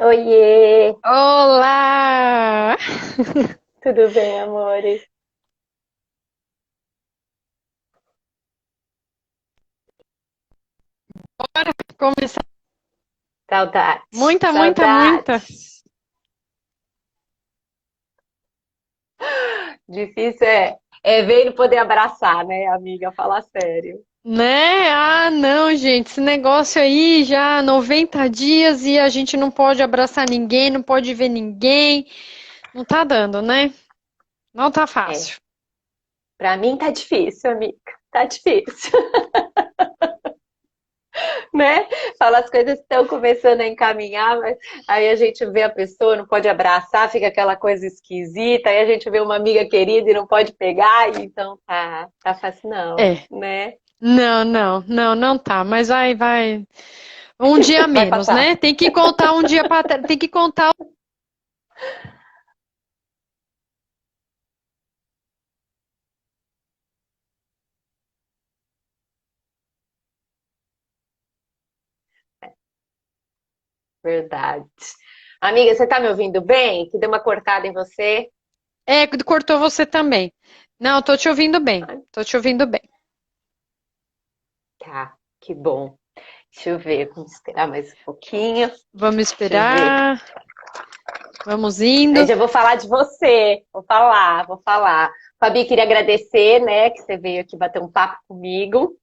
Oiê, Olá! tudo bem, amores? Começar Saudade, muita, muita, saudade. muita, Difícil é ver e não poder abraçar, né, amiga? Fala sério. né? Ah, não, gente, esse negócio aí já 90 dias e a gente não pode abraçar ninguém, não pode ver ninguém, não tá dando, né? Não tá É, fácil. pra mim tá difícil, amiga. Tá difícil, né? Fala, as coisas estão começando a encaminhar, mas aí a gente vê a pessoa, não pode abraçar, fica aquela coisa esquisita, aí a gente vê uma amiga querida e não pode pegar, e então tá fácil não, É, né? não, não, não, não tá, mas vai. Um dia a Vai menos, passar. né? Tem que contar um dia para, tem que contar. Verdade. Amiga, você tá me ouvindo bem? Que deu uma cortada em você? É, cortou você também. Não, tô te ouvindo bem. Ai, Tô te ouvindo bem. tá, que bom. Deixa eu ver, vamos esperar mais um pouquinho. Vamos Deixa eu ver. esperar. Vamos Aí indo. já vou falar de você. Vou falar. Fabi, queria agradecer, né, que você veio aqui bater um papo comigo.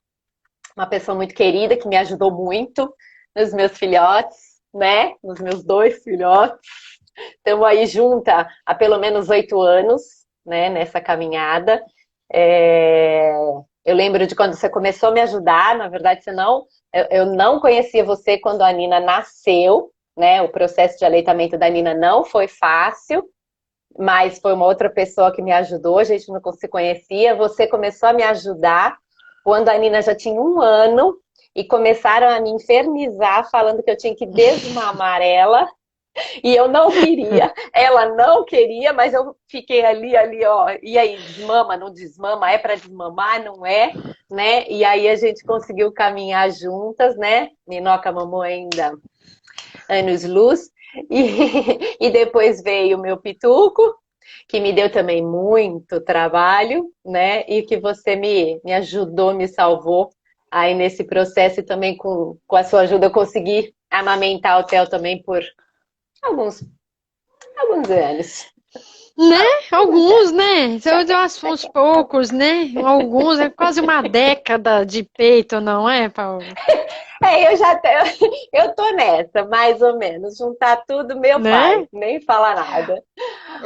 Uma pessoa muito querida que me ajudou muito nos meus filhotes, né? Nos meus dois filhotes. Estamos aí junta há pelo menos 8 anos, né, nessa caminhada. É, Eu lembro de quando você começou a me ajudar, na verdade, eu não conhecia você quando a Nina nasceu, né? O processo de aleitamento da Nina não foi fácil, mas foi uma outra pessoa que me ajudou, a gente não se conhecia. Você começou a me ajudar quando a Nina já tinha 1 ano e começaram a me infernizar falando que eu tinha que desmamar ela e eu não queria, ela não queria, mas eu fiquei ali, ó. E aí, desmama, não desmama? É para desmamar, não é? Né? E aí a gente conseguiu caminhar juntas, né? Minoca mamou ainda anos-luz. E depois veio o meu pituco, que me deu também muito trabalho, né? E que você me ajudou, me salvou aí nesse processo e também com a sua ajuda eu consegui amamentar o Theo também por alguns alguns anos. Né? Alguns Alguns, anos. né? Já Eu quer, acho já uns quer. poucos, né? Alguns, é quase uma década de peito, não é, Paulo? Eu já tenho, eu tô nessa, mais ou menos. Juntar tudo, meu pai, Né? nem fala nada.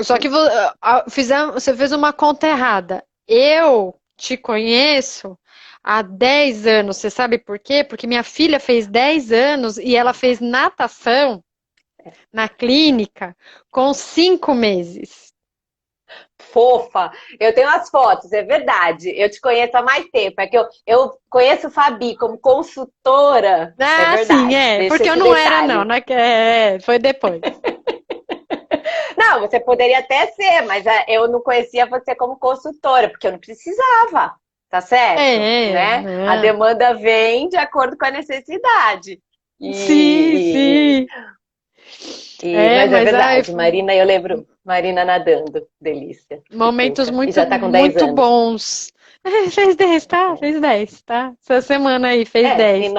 Só que você fez uma conta errada. Eu te conheço há 10 anos. Você sabe por quê? Porque minha filha fez 10 anos e ela fez natação na clínica com 5 meses. Fofa, eu tenho as fotos, é verdade. Eu te conheço há mais tempo. É que eu conheço Fabi como consultora, é Ah, sim, verdade. é. Deixa Porque eu esse não era, não. detalhe. Não é foi depois. Não, você poderia até ser, mas eu não conhecia você como consultora, porque eu não precisava, tá certo? É, Né? A não. demanda vem de acordo com a necessidade. Sim, E, sim. É, mas é mas ai, verdade, Marina, eu lembro, Marina nadando, delícia, momentos pituca. E muito, já tá com 10 muito anos. bons. Fez 10, tá? Fez 10, tá? Essa semana aí fez É, 10,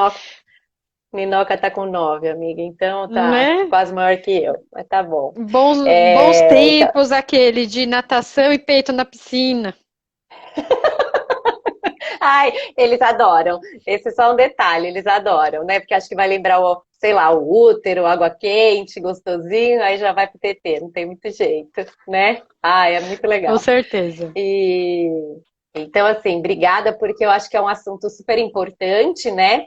Ninoca tá com 9, amiga, então tá né? quase maior que eu, mas tá bom. Bons Então, tempos aquele de natação e peito na piscina. ai, eles adoram. Esse é só um detalhe, eles adoram, né? Porque acho que vai lembrar o, sei lá, o útero, água quente, gostosinho, aí já vai pro TT, não tem muito jeito, né? Ai, é muito Com legal. certeza. E então, assim, obrigada, porque eu acho que é um assunto super importante, né?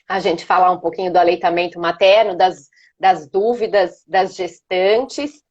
A gente falar um pouquinho do aleitamento materno, das dúvidas das gestantes.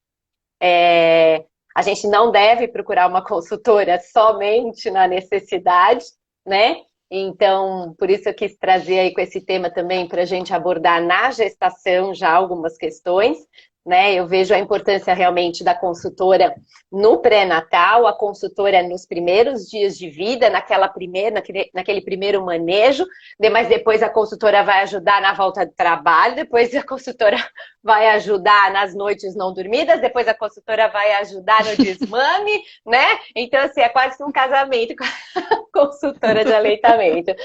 A gente não deve procurar uma consultora somente na necessidade, né? Então, por isso eu quis trazer aí com esse tema também para a gente abordar na gestação já algumas questões, né? Eu vejo a importância realmente da consultora no pré-natal, a consultora nos primeiros dias de vida, naquele primeiro manejo, mas depois a consultora vai ajudar na volta do trabalho, depois a consultora vai ajudar nas noites não dormidas, depois a consultora vai ajudar no desmame, né? Então, assim, é quase que um casamento com a consultora de aleitamento.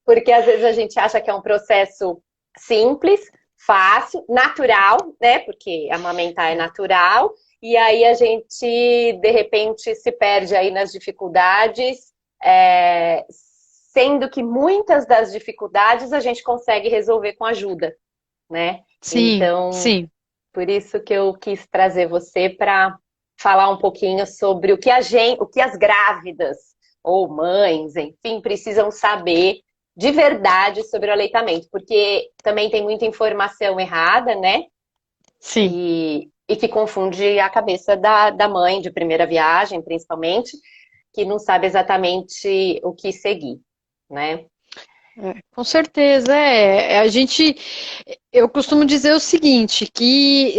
Porque às vezes a gente acha que é um processo simples, fácil, natural, né? Porque amamentar é natural, e aí a gente, de repente, se perde aí nas dificuldades, sendo que muitas das dificuldades a gente consegue resolver com ajuda, né? Sim, Então, sim. por isso que eu quis trazer você para falar um pouquinho sobre o que as grávidas ou mães, enfim, precisam saber de verdade sobre o aleitamento, porque também tem muita informação errada, né? Sim. E que confunde a cabeça da mãe de primeira viagem, principalmente, que não sabe exatamente o que seguir, né? Com certeza, eu costumo dizer o seguinte, que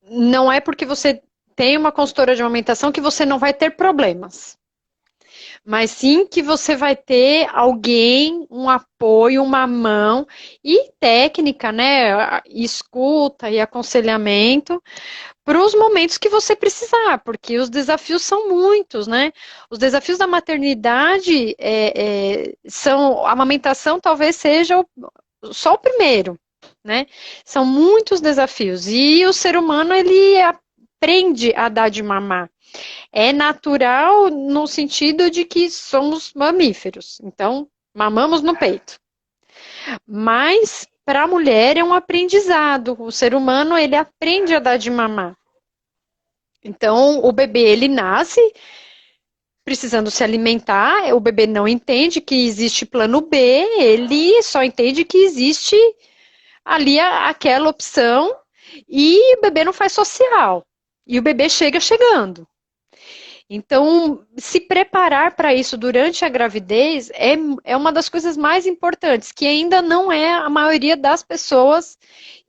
não é porque você tem uma consultora de amamentação que você não vai ter problemas, mas sim que você vai ter alguém, um apoio, uma mão e técnica, né, escuta e aconselhamento para os momentos que você precisar, porque os desafios são muitos, né? Os desafios da maternidade a amamentação talvez seja só o primeiro, né? São muitos desafios e o ser humano ele aprende a dar de mamar. É natural no sentido de que somos mamíferos, então mamamos no peito. Mas para a mulher é um aprendizado. O ser humano ele aprende a dar de mamar. Então, o bebê, ele nasce precisando se alimentar, o bebê não entende que existe plano B, ele só entende que existe ali aquela opção e o bebê não faz social. E o bebê chega chegando. Então, se preparar para isso durante a gravidez é uma das coisas mais importantes, que ainda não é a maioria das pessoas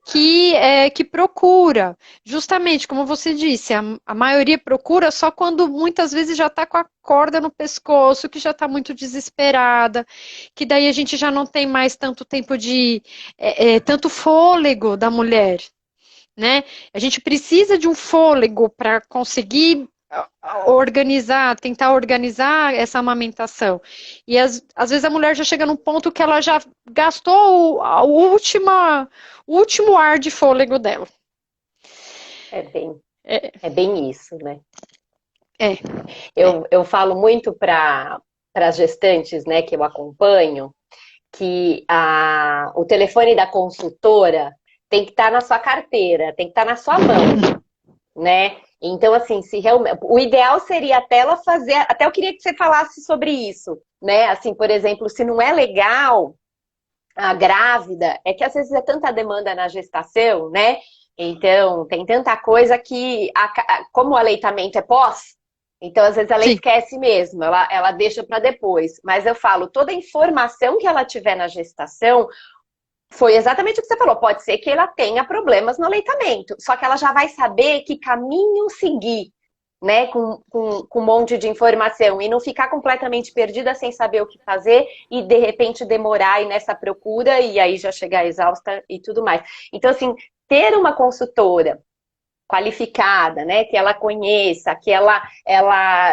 que procura. Justamente, como você disse, a maioria procura só quando muitas vezes já está com a corda no pescoço, que já está muito desesperada, que daí a gente já não tem mais tanto tempo tanto fôlego da mulher, né? A gente precisa de um fôlego para conseguir tentar organizar essa amamentação. E às vezes a mulher já chega num ponto que ela já gastou o último ar de fôlego dela. É bem, É, é bem isso, né? é, é. Eu falo muito para as gestantes, né, que eu acompanho, que o telefone da consultora tem que estar na sua carteira, tem que estar na sua mão, né? Então, assim, se realmente. O ideal seria até ela fazer. Até eu queria que você falasse sobre isso, né? Assim, por exemplo, se não é legal a grávida, é que às vezes é tanta demanda na gestação, né? Então, tem tanta coisa que, como o aleitamento é pós, então às vezes ela Sim, esquece mesmo, ela deixa para depois. Mas eu falo, toda a informação que ela tiver na gestação, foi exatamente o que você falou. Pode ser que ela tenha problemas no aleitamento, só que ela já vai saber que caminho seguir, né? Com um monte de informação e não ficar completamente perdida sem saber o que fazer e de repente demorar aí nessa procura e aí já chegar exausta e tudo mais. Então, assim, ter uma consultora qualificada, né, que ela conheça, que ela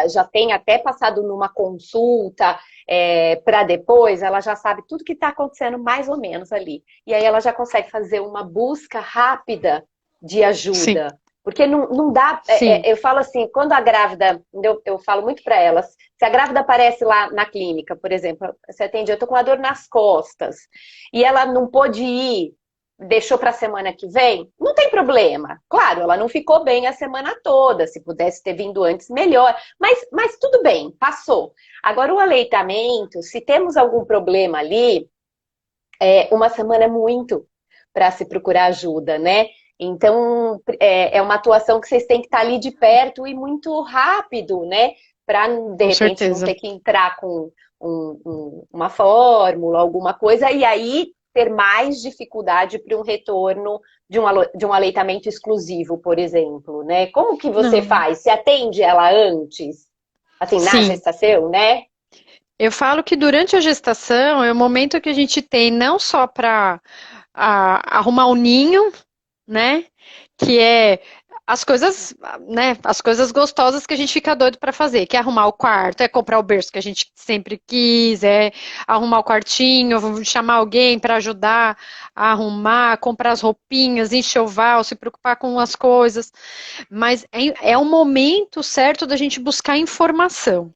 já tenha até passado numa consulta para depois, ela já sabe tudo que está acontecendo mais ou menos ali. E aí ela já consegue fazer uma busca rápida de sim, ajuda. Porque não dá, sim. eu falo assim, quando a grávida, eu falo muito para elas, se a grávida aparece lá na clínica, por exemplo, você atende, eu tô com uma dor nas costas, e ela não pôde ir, deixou para a semana que vem, não tem problema. Claro, ela não ficou bem a semana toda, se pudesse ter vindo antes, melhor. Mas tudo bem, passou. Agora, o aleitamento, se temos algum problema ali, uma semana é muito para se procurar ajuda, né? Então, é uma atuação que vocês têm que estar ali de perto e muito rápido, né? Para, de Com repente, não certeza. ter que entrar com uma fórmula, alguma coisa, e aí ter mais dificuldade para um retorno de um aleitamento exclusivo, por exemplo, né? Como que você Não. faz? Você atende ela antes? Assim, na Sim. gestação, né? Eu falo que durante a gestação é o momento que a gente tem não só para arrumar o ninho, né? Que é as coisas, né? As coisas gostosas que a gente fica doido para fazer, que é arrumar o quarto, é comprar o berço que a gente sempre quis, é arrumar o quartinho, chamar alguém para ajudar a arrumar, comprar as roupinhas, enxoval, se preocupar com as coisas. Mas é o momento certo da gente buscar informação.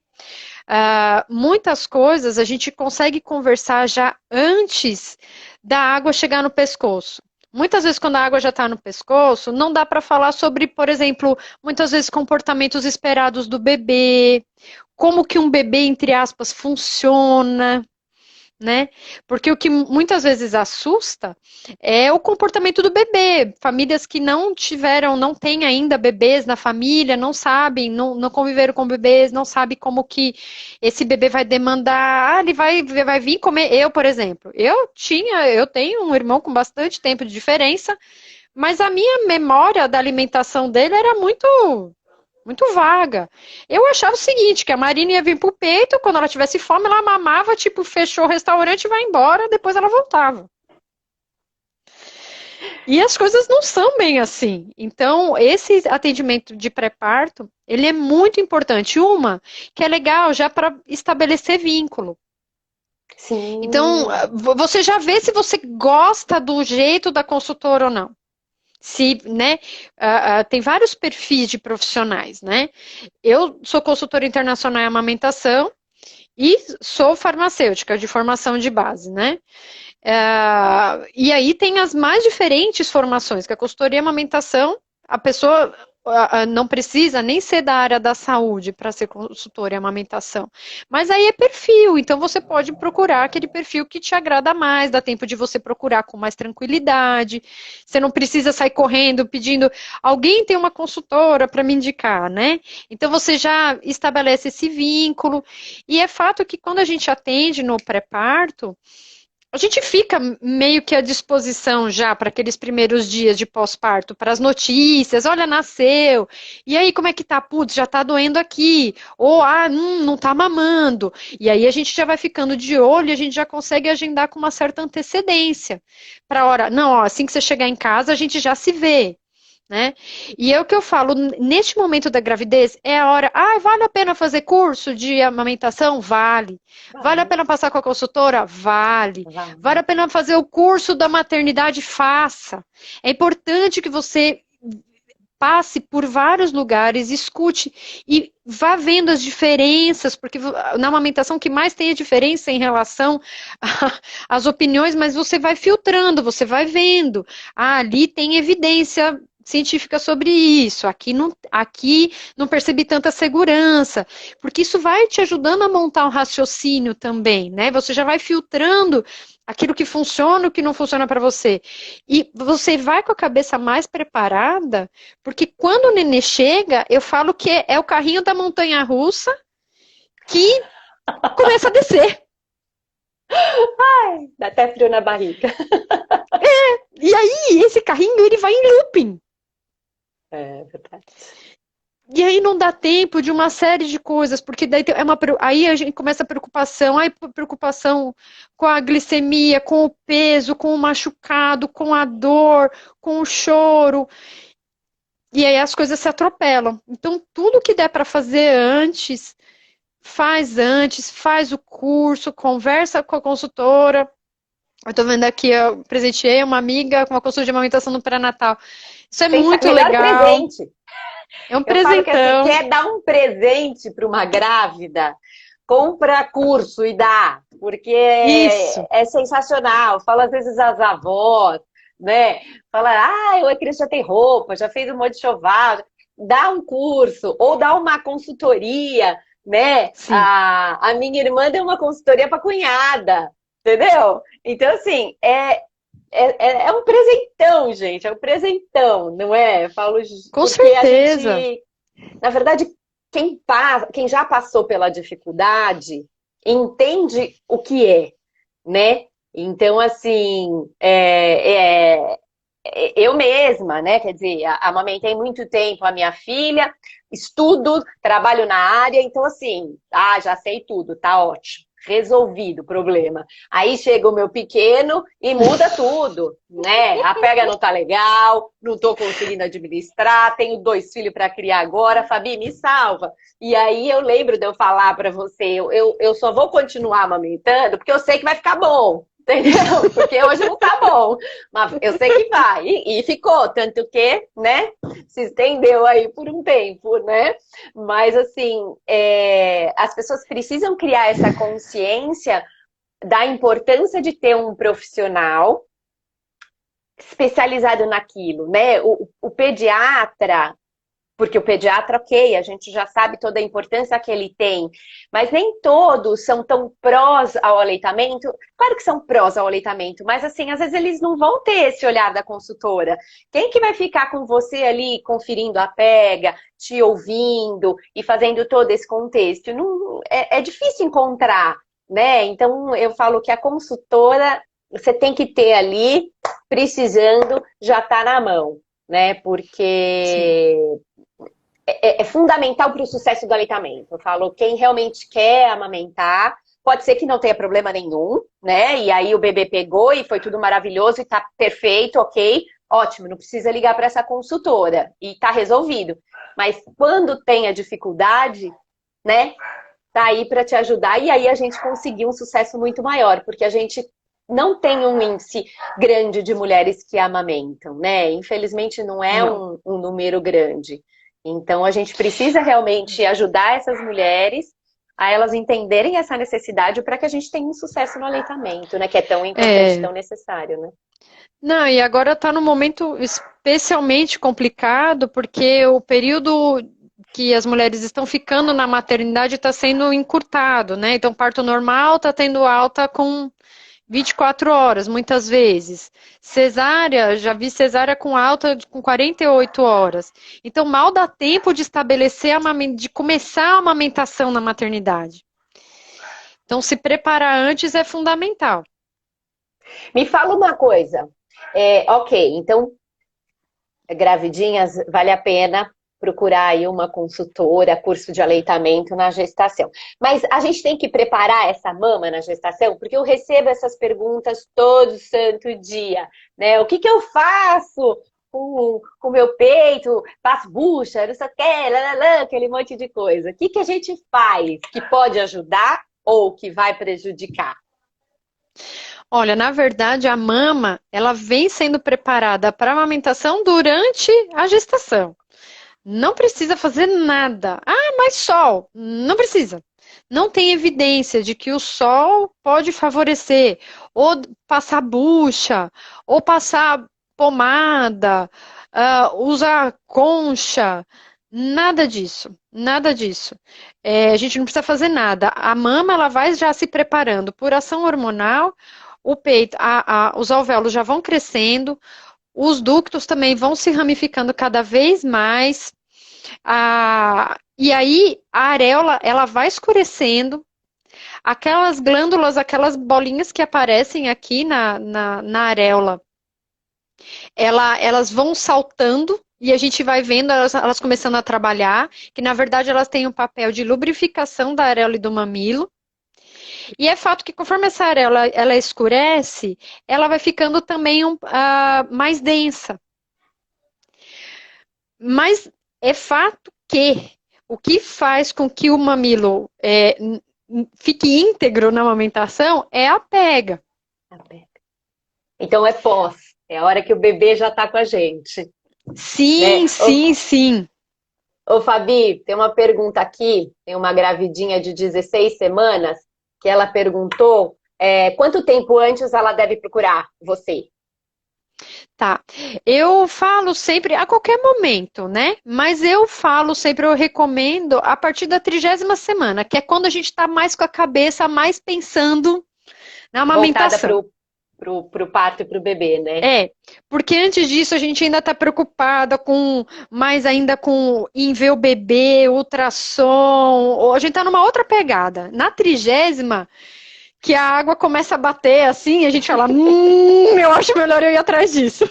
Muitas coisas a gente consegue conversar já antes da água chegar no pescoço. Muitas vezes, quando a água já está no pescoço, não dá para falar sobre, por exemplo, muitas vezes comportamentos esperados do bebê, como que um bebê, entre aspas, funciona, né? Porque o que muitas vezes assusta é o comportamento do bebê. Famílias que não tiveram, não têm ainda bebês na família, não sabem, não conviveram com bebês, não sabem como que esse bebê vai demandar. Ele vai vir comer. Eu, por exemplo, eu tenho um irmão com bastante tempo de diferença, mas a minha memória da alimentação dele era muito vaga. Eu achava o seguinte, que a Marina ia vir pro peito, quando ela tivesse fome, ela mamava, tipo, fechou o restaurante e vai embora, depois ela voltava. E as coisas não são bem assim. Então, esse atendimento de pré-parto, ele é muito importante. Uma, que é legal já para estabelecer vínculo. Então, Sim. você já vê se você gosta do jeito da consultora ou não. Se, né, tem vários perfis de profissionais, né? Eu sou consultora internacional em amamentação e sou farmacêutica de formação de base, né? E aí tem as mais diferentes formações, que a consultoria em amamentação, a pessoa não precisa nem ser da área da saúde para ser consultora em amamentação. Mas aí é perfil, então você pode procurar aquele perfil que te agrada mais, dá tempo de você procurar com mais tranquilidade. Você não precisa sair correndo pedindo, alguém tem uma consultora para me indicar, né? Então você já estabelece esse vínculo. E é fato que quando a gente atende no pré-parto, a gente fica meio que à disposição já para aqueles primeiros dias de pós-parto, para as notícias, olha, nasceu, e aí como é que tá? Putz, já tá doendo aqui, ou não tá mamando, e aí a gente já vai ficando de olho e a gente já consegue agendar com uma certa antecedência, para a hora, não, ó, assim que você chegar em casa a gente já se vê, né? E é o que eu falo, neste momento da gravidez, é a hora, vale a pena fazer curso de amamentação? Vale. Vale a Vai, pena passar com a consultora? Vale. vai. Vale a pena fazer o curso da maternidade? Faça. É importante que você passe por vários lugares, escute e vá vendo as diferenças, porque na amamentação que mais tem a diferença em relação às opiniões, mas você vai filtrando, você vai vendo. Ali tem evidência científica sobre isso, aqui não percebi tanta segurança, porque isso vai te ajudando a montar um raciocínio também, né? Você já vai filtrando aquilo que funciona, o que não funciona para você. E você vai com a cabeça mais preparada, porque quando o nenê chega, eu falo que é o carrinho da montanha-russa que começa a descer. Ai, dá até frio na barriga. E aí, esse carrinho, ele vai em looping. É verdade. E aí não dá tempo de uma série de coisas, porque daí aí a gente começa a preocupação, aí preocupação com a glicemia, com o peso, com o machucado, com a dor, com o choro. E aí as coisas se atropelam. Então, tudo que der para fazer antes, faz o curso, conversa com a consultora. Eu tô vendo aqui, eu presenteei uma amiga com uma consulta de amamentação no pré-natal. Isso é muito Melhor legal. presente. É um Eu falo que assim, presentão. quer dar um presente para uma grávida, compra curso e dá, porque Isso. é sensacional. Fala às vezes às avós, né? Fala, a criança já tem roupa, já fez um monte de choval. Dá um curso ou dá uma consultoria, né? Sim. A minha irmã deu uma consultoria para cunhada, entendeu? Então, assim, é um presentão, gente, é um presentão, não é? Eu falo Com porque a certeza. gente, na verdade, quem já passou pela dificuldade entende o que é, né? Então, assim, eu mesma, né? Quer dizer, amamentei muito tempo a minha filha, estudo, trabalho na área, então assim, já sei tudo, tá ótimo. Resolvido o problema. Aí chega o meu pequeno e muda tudo, né? A pega não tá legal, não tô conseguindo administrar, tenho 2 filhos para criar agora, Fabi, me salva. E aí eu lembro de eu falar para você, eu só vou continuar amamentando porque eu sei que vai ficar bom. Entendeu? Porque hoje não tá bom, mas eu sei que vai. E ficou, tanto que, né, se estendeu aí por um tempo, né? Mas, assim, as pessoas precisam criar essa consciência da importância de ter um profissional especializado naquilo, né? O pediatra, porque o pediatra, ok, a gente já sabe toda a importância que ele tem, mas nem todos são tão prós ao aleitamento. Claro que são prós ao aleitamento, mas assim, às vezes eles não vão ter esse olhar da consultora. Quem que vai ficar com você ali, conferindo a pega, te ouvindo e fazendo todo esse contexto? Não, é difícil encontrar, né? Então, eu falo que a consultora, você tem que ter ali, precisando, já está na mão, né? Sim. Porque é fundamental para o sucesso do aleitamento. Eu falo, quem realmente quer amamentar, pode ser que não tenha problema nenhum, né? E aí o bebê pegou e foi tudo maravilhoso e tá perfeito, ok, ótimo, não precisa ligar para essa consultora e tá resolvido. Mas quando tem a dificuldade, né? Tá aí para te ajudar e aí a gente conseguiu um sucesso muito maior, porque a gente não tem um índice grande de mulheres que amamentam, né? Infelizmente não é Não. um número grande. Então a gente precisa realmente ajudar essas mulheres a elas entenderem essa necessidade para que a gente tenha um sucesso no aleitamento, né? Que é tão importante, É, tão necessário, né? não, e agora está num momento especialmente complicado, porque o período que as mulheres estão ficando na maternidade está sendo encurtado, né? Então, parto normal está tendo alta com 24 horas, muitas vezes. Cesárea, já vi cesárea com alta com 48 horas. Então, mal dá tempo de estabelecer, de começar a amamentação na maternidade. Então, se preparar antes é fundamental. Me fala uma coisa. Ok, então gravidinhas, vale a pena procurar aí uma consultora, curso de aleitamento na gestação. Mas a gente tem que preparar essa mama na gestação, porque eu recebo essas perguntas todo santo dia, né? O que que eu faço com o meu peito? Faço bucha, não sei o que, lalala, aquele monte de coisa. O que que a gente faz que pode ajudar ou que vai prejudicar? Olha, na verdade, a mama, ela vem sendo preparada para amamentação durante a gestação. Não precisa fazer nada. Ah, mas sol. Não precisa. Não tem evidência de que o sol pode favorecer, ou passar bucha, ou passar pomada, usar concha. Nada disso. Nada disso. A gente não precisa fazer nada. A mama, ela vai já se preparando por ação hormonal. O peito, os alvéolos já vão crescendo, os ductos também vão se ramificando cada vez mais. E aí a areola ela vai escurecendo, aquelas glândulas, aquelas bolinhas que aparecem aqui na areola, elas vão saltando e a gente vai vendo elas começando a trabalhar, que na verdade elas têm um papel de lubrificação da areola e do mamilo. E é fato que conforme essa areola ela escurece, ela vai ficando também mais densa. Mas é fato que o que faz com que o mamilo fique íntegro na amamentação é a pega. Então é pós, é a hora que o bebê já está com a gente, né? Sim, sim, sim. Ô, Fabi, tem uma pergunta aqui, tem uma gravidinha de 16 semanas, que ela perguntou quanto tempo antes ela deve procurar você? Tá. Eu falo sempre, a qualquer momento, né? Mas eu falo sempre, eu recomendo a partir da 30ª semana, que é quando a gente está mais com a cabeça, mais pensando na Voltada amamentação. pro parto e pro bebê, né? Porque antes disso a gente ainda está preocupada com mais ainda com em ver o bebê, ultrassom, ou a gente está numa outra pegada. Na 30ª, que a água começa a bater assim, e a gente fala, eu acho melhor eu ir atrás disso.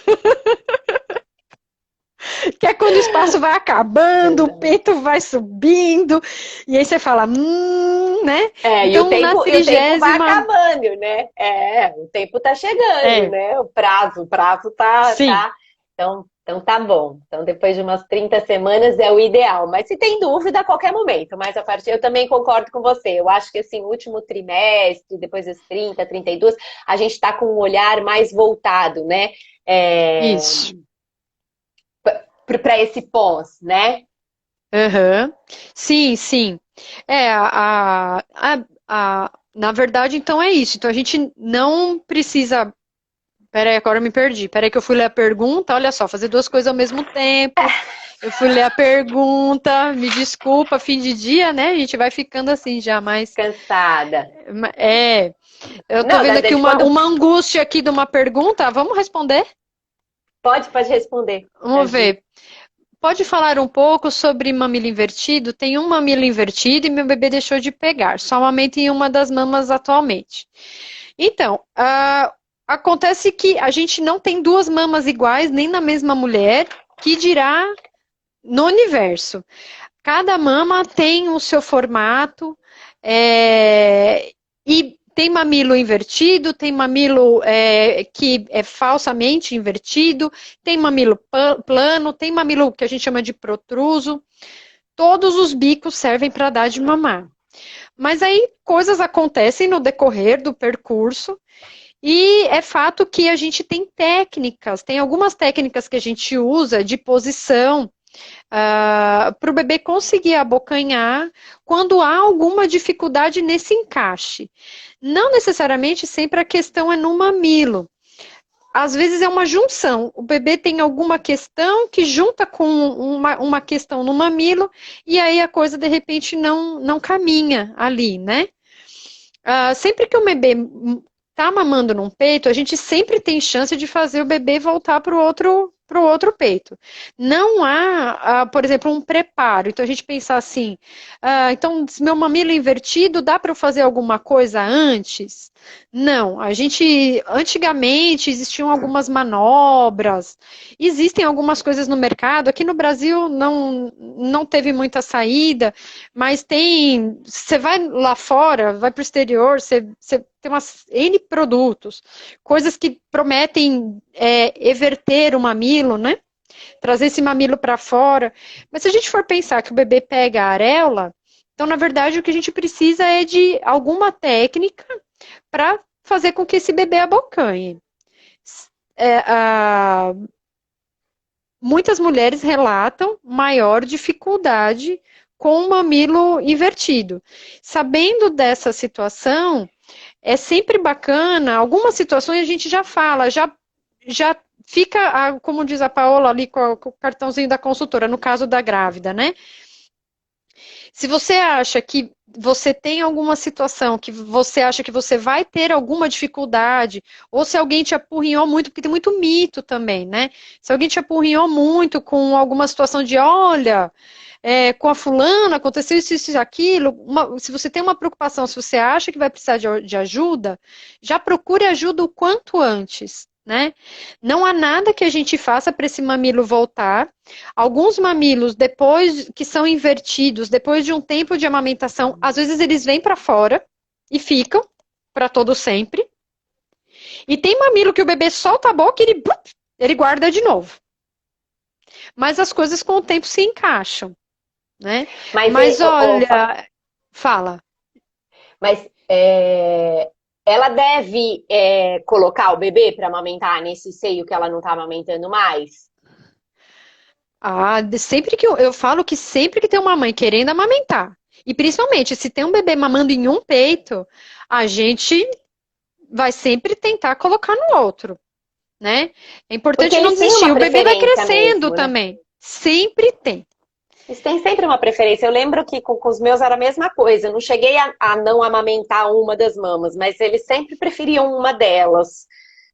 Que é quando o espaço vai acabando, o Verdade. peito vai subindo, e aí você fala, né? E o Então, na tempo, e o tempo vai 30ª, acabando, né? O tempo tá chegando, é, né? O prazo tá, sim, tá. Então tá bom. Então, depois de umas 30 semanas é o ideal. Mas se tem dúvida, a qualquer momento. Mas a partir, eu também concordo com você. Eu acho que assim, o último trimestre, depois dos 30, 32, a gente tá com um olhar mais voltado, né? É, isso. para esse pós, né? Aham. Sim, sim. Na verdade, então é isso. Então a gente não precisa. Peraí, agora eu me perdi. Peraí, que eu fui ler a pergunta. Olha só, fazer duas coisas ao mesmo tempo. Eu fui ler a pergunta. Me desculpa, fim de dia, né? A gente vai ficando assim já, mas. Cansada. É. Eu tô Não, vendo aqui de uma, quando uma angústia aqui de uma pergunta. Vamos responder? pode responder. Vamos ver. Pode falar um pouco sobre mamilo invertido? Tem um mamilo invertido e meu bebê deixou de pegar. Só amamento em uma das mamas atualmente. Então, acontece que a gente não tem duas mamas iguais, nem na mesma mulher, que dirá no universo. Cada mama tem o seu formato, e tem mamilo invertido, tem mamilo que é falsamente invertido, tem mamilo plano, tem mamilo que a gente chama de protruso. Todos os bicos servem para dar de mamar. Mas aí coisas acontecem no decorrer do percurso e é fato que a gente tem técnicas, tem algumas técnicas que a gente usa de posição para o bebê conseguir abocanhar quando há alguma dificuldade nesse encaixe. Não necessariamente sempre a questão é no mamilo. Às vezes é uma junção. O bebê tem alguma questão que junta com uma questão no mamilo e aí a coisa de repente não caminha ali, né? Sempre que o bebê tá mamando num peito, a gente sempre tem chance de fazer o bebê voltar para o outro peito. Não há, por exemplo, um preparo. Então a gente pensar assim, então se meu mamilo é invertido, dá para eu fazer alguma coisa antes? Não, a gente antigamente existiam algumas manobras, existem algumas coisas no mercado. Aqui no Brasil não teve muita saída, mas tem. Você vai lá fora, vai para o exterior, você tem umas N produtos, coisas que prometem everter o mamilo, né? Trazer esse mamilo para fora. Mas se a gente for pensar que o bebê pega a areola, então, na verdade, o que a gente precisa é de alguma técnica para fazer com que esse bebê abocanhe. É, muitas mulheres relatam maior dificuldade com o mamilo invertido. Sabendo dessa situação, é sempre bacana, algumas situações a gente já fala, já fica, como diz a Paola ali com o cartãozinho da consultora, no caso da grávida, né? Se você acha que você tem alguma situação que você acha que você vai ter alguma dificuldade, ou se alguém te apurrinhou muito, porque tem muito mito também, né? Se alguém te apurrinhou muito com alguma situação de, olha, com a fulana aconteceu isso e aquilo, se você tem uma preocupação, se você acha que vai precisar de ajuda, já procure ajuda o quanto antes. Né? Não há nada que a gente faça para esse mamilo voltar. Alguns mamilos, depois que são invertidos, depois de um tempo de amamentação, às vezes eles vêm para fora e ficam para todo sempre. E tem mamilo que o bebê solta a boca e ele guarda de novo. Mas as coisas com o tempo se encaixam, né? Mas, Mas olha, fala. mas ela deve colocar o bebê para amamentar nesse seio que ela não está amamentando mais? Sempre que eu falo que sempre que tem uma mãe querendo amamentar, e principalmente se tem um bebê mamando em um peito, a gente vai sempre tentar colocar no outro, né? É Porque importante não eles têm desistir. uma O bebê vai preferência crescendo mesmo, né? também. Sempre tem. Eles têm sempre uma preferência. Eu lembro que com os meus era a mesma coisa. Eu não cheguei a não amamentar uma das mamas, mas eles sempre preferiam uma delas,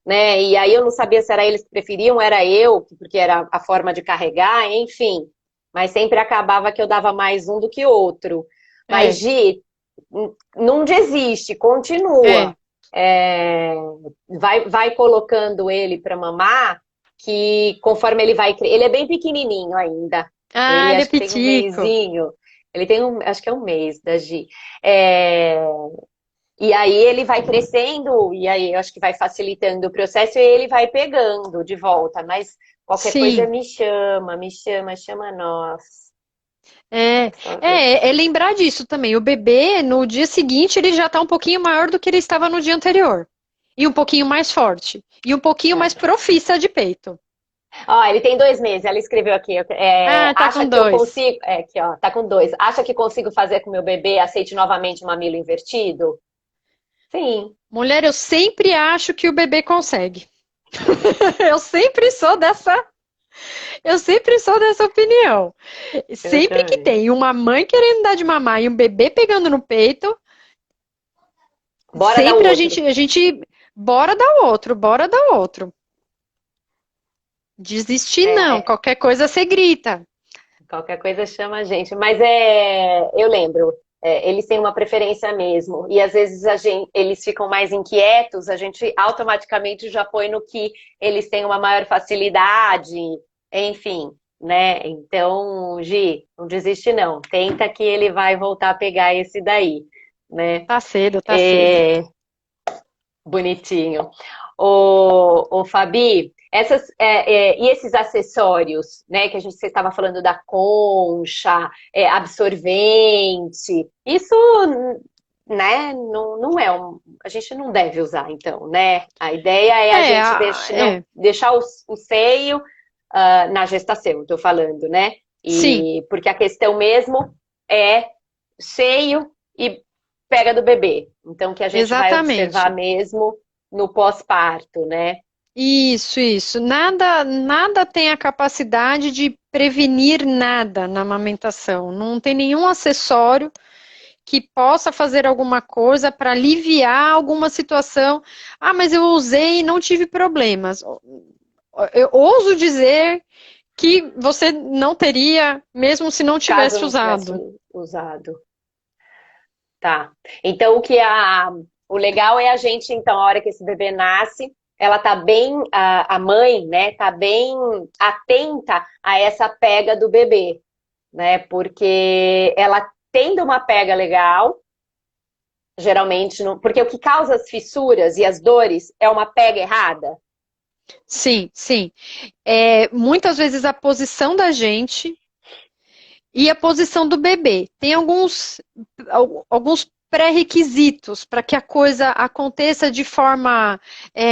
né? E aí eu não sabia se era eles que preferiam, era eu, porque era a forma de carregar, enfim. Mas sempre acabava que eu dava mais um do que outro. Mas, É. Gi, não desiste, continua. É. Vai colocando ele para mamar, que conforme ele vai... Ele é bem pequenininho ainda. Ah, Ele ele é acho que tem um pitico. mesinho. Ele tem acho que é um mês da Gi. É, e aí ele vai crescendo, e aí eu acho que vai facilitando o processo e ele vai pegando de volta. Mas qualquer coisa Sim. chama nós. É, Só ver. é lembrar disso também. O bebê, no dia seguinte, ele já está um pouquinho maior do que ele estava no dia anterior. E um pouquinho mais forte. E um pouquinho mais É. profissa de peito. Ó, ele tem 2 meses. Ela escreveu aqui. Ah, tá Acha com que eu 2. consigo. É, aqui, ó, tá com 2. Acha que consigo fazer com meu bebê aceite novamente o mamilo invertido? Sim. Mulher, eu sempre acho que o bebê consegue. Eu sempre sou dessa, eu sempre sou dessa opinião. Eu Sempre que também. tem uma mãe querendo dar de mamar e um bebê pegando no peito, Bora dar sempre outro. a gente, bora dar outro. Desistir não, É, qualquer coisa você grita. qualquer coisa chama a gente. Mas eu lembro, eles têm uma preferência mesmo. E às vezes eles ficam mais inquietos, a gente automaticamente já põe no que eles têm uma maior facilidade, enfim, né? Então, Gi, não desiste não. Tenta que ele vai voltar a pegar esse daí, né? Tá cedo, tá cedo. É, bonitinho. O Fabi, e esses acessórios, né, que você estava falando da concha, absorvente, isso, né, não é a gente não deve usar, então, né? A ideia é a gente não É, deixar o seio na gestação, estou falando, né? sim, E porque a questão mesmo é seio e pega do bebê. Então, que a gente vai observar exatamente. mesmo no pós-parto, né? Isso. Nada tem a capacidade de prevenir nada na amamentação. Não tem nenhum acessório que possa fazer alguma coisa para aliviar alguma situação. Ah, mas eu usei e não tive problemas. Eu ouso dizer que você não teria, mesmo se não Caso tivesse não tivesse usado. usado. Tá. Então, o legal é a gente, então, a hora que esse bebê nasce, ela tá bem, a mãe, né, tá bem atenta a essa pega do bebê, né? Porque ela tendo uma pega legal, geralmente, não, porque o que causa as fissuras e as dores é uma pega errada. Sim. Muitas vezes a posição da gente e a posição do bebê. Tem alguns pré-requisitos para que a coisa aconteça de forma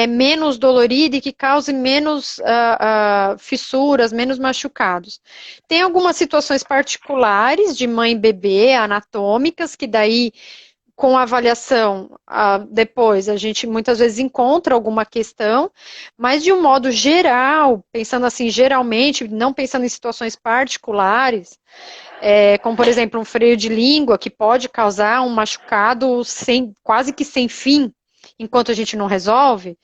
menos dolorida e que cause menos fissuras, menos machucados. Tem algumas situações particulares de mãe e bebê, anatômicas, que daí com a avaliação, depois a gente muitas vezes encontra alguma questão, mas de um modo geral, pensando assim, geralmente, não pensando em situações particulares, como por exemplo um freio de língua que pode causar um machucado quase que sem fim, enquanto a gente não resolve,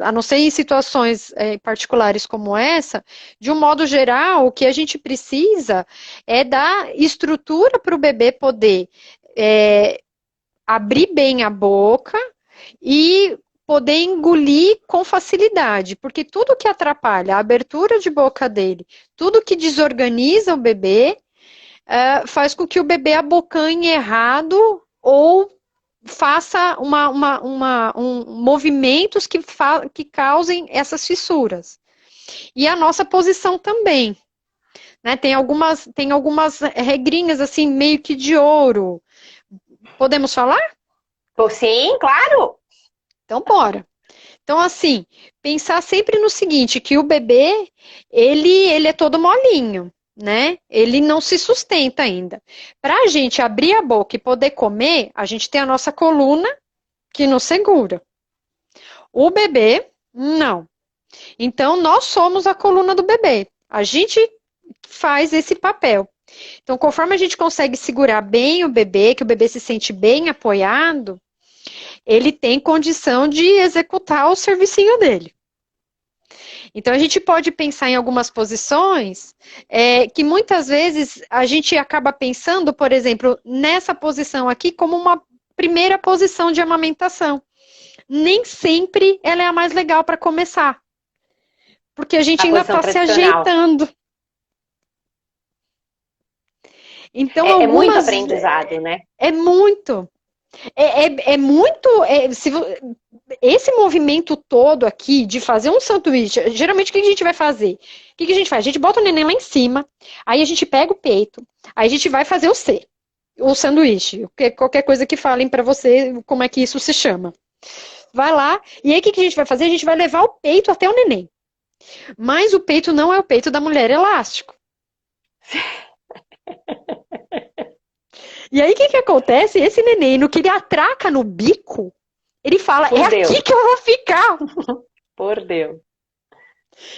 a não ser em situações particulares como essa, de um modo geral, o que a gente precisa é dar estrutura para o bebê poder é, abrir bem a boca e poder engolir com facilidade, porque tudo que atrapalha a abertura de boca dele, tudo que desorganiza o bebê, faz com que o bebê abocanhe errado ou faça movimentos que causem essas fissuras. E a nossa posição também. Né? Tem algumas regrinhas assim, meio que de ouro. Podemos falar? Pô, sim, claro. Então, bora. Então, assim, pensar sempre no seguinte, que o bebê, ele é todo molinho, né? Ele não se sustenta ainda. Para a gente abrir a boca e poder comer, a gente tem a nossa coluna que nos segura. O bebê, não. Então, nós somos a coluna do bebê. A gente faz esse papel. Então, conforme a gente consegue segurar bem o bebê, que o bebê se sente bem apoiado, ele tem condição de executar o servicinho dele. Então, a gente pode pensar em algumas posições que muitas vezes a gente acaba pensando, por exemplo, nessa posição aqui como uma primeira posição de amamentação. Nem sempre ela é a mais legal para começar, porque a gente A ainda posição está se tradicional. ajeitando. Então, É muito algumas aprendizado, né? é muito. É muito. Esse movimento todo aqui de fazer um sanduíche, geralmente o que a gente vai fazer? O que a gente faz? A gente bota o neném lá em cima, aí a gente pega o peito, aí a gente vai fazer o C, o sanduíche, qualquer coisa que falem para você como é que isso se chama. Vai lá, e aí o que a gente vai fazer? A gente vai levar o peito até o neném. Mas o peito não é o peito da mulher elástico. E aí o que acontece? Esse neném, no que ele atraca no bico, ele fala, é Fudeu. aqui que eu vou ficar. Por Deus.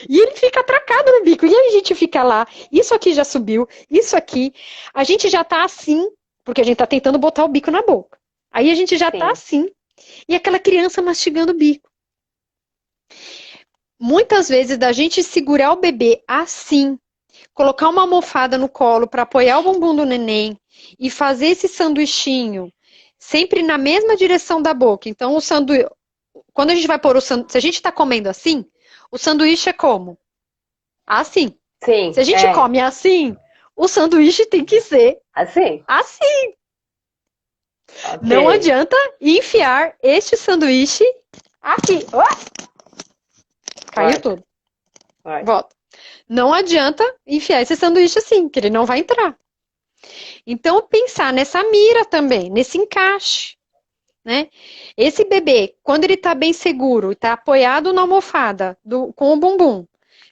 E ele fica atracado no bico. E aí a gente fica lá, isso aqui já subiu, isso aqui. A gente já tá assim, porque a gente tá tentando botar o bico na boca. Aí a gente já tá Sim. assim, e aquela criança mastigando o bico. Muitas vezes, da gente segurar o bebê assim, colocar uma almofada no colo para apoiar o bumbum do neném e fazer esse sanduichinho sempre na mesma direção da boca. Então, o sanduíche, quando a gente vai pôr o sanduíche, se a gente está comendo assim, o sanduíche é como? Assim. Se Sim, a gente come assim, o sanduíche tem que ser assim. assim. Ok. Não adianta enfiar este sanduíche aqui. Oh, caiu Volta, tudo. volta. Volta. Não adianta enfiar esse sanduíche assim, que ele não vai entrar. Então, pensar nessa mira também, nesse encaixe, né? Esse bebê, quando ele está bem seguro, está apoiado na almofada com o bumbum,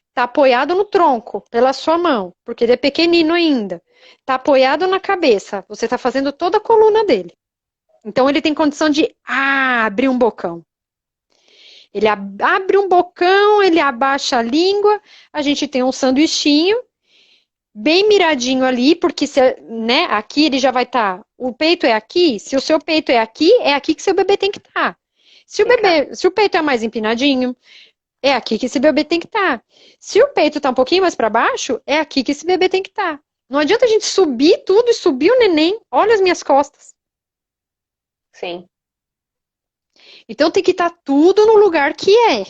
está apoiado no tronco pela sua mão, porque ele é pequenino ainda, está apoiado na cabeça, você está fazendo toda a coluna dele. Então, ele tem condição de abrir um bocão. Ele abre um bocão, ele abaixa a língua, a gente tem um sanduichinho bem miradinho ali, porque né, aqui ele já vai estar. O peito é aqui, se o seu peito é aqui que seu bebê tem que estar. Se o peito é mais empinadinho, é aqui que esse bebê tem que estar. Se o peito está um pouquinho mais para baixo, é aqui que esse bebê tem que estar. Não adianta a gente subir tudo e subir o neném. Olha as minhas costas. Sim. Então tem que estar tudo no lugar que é.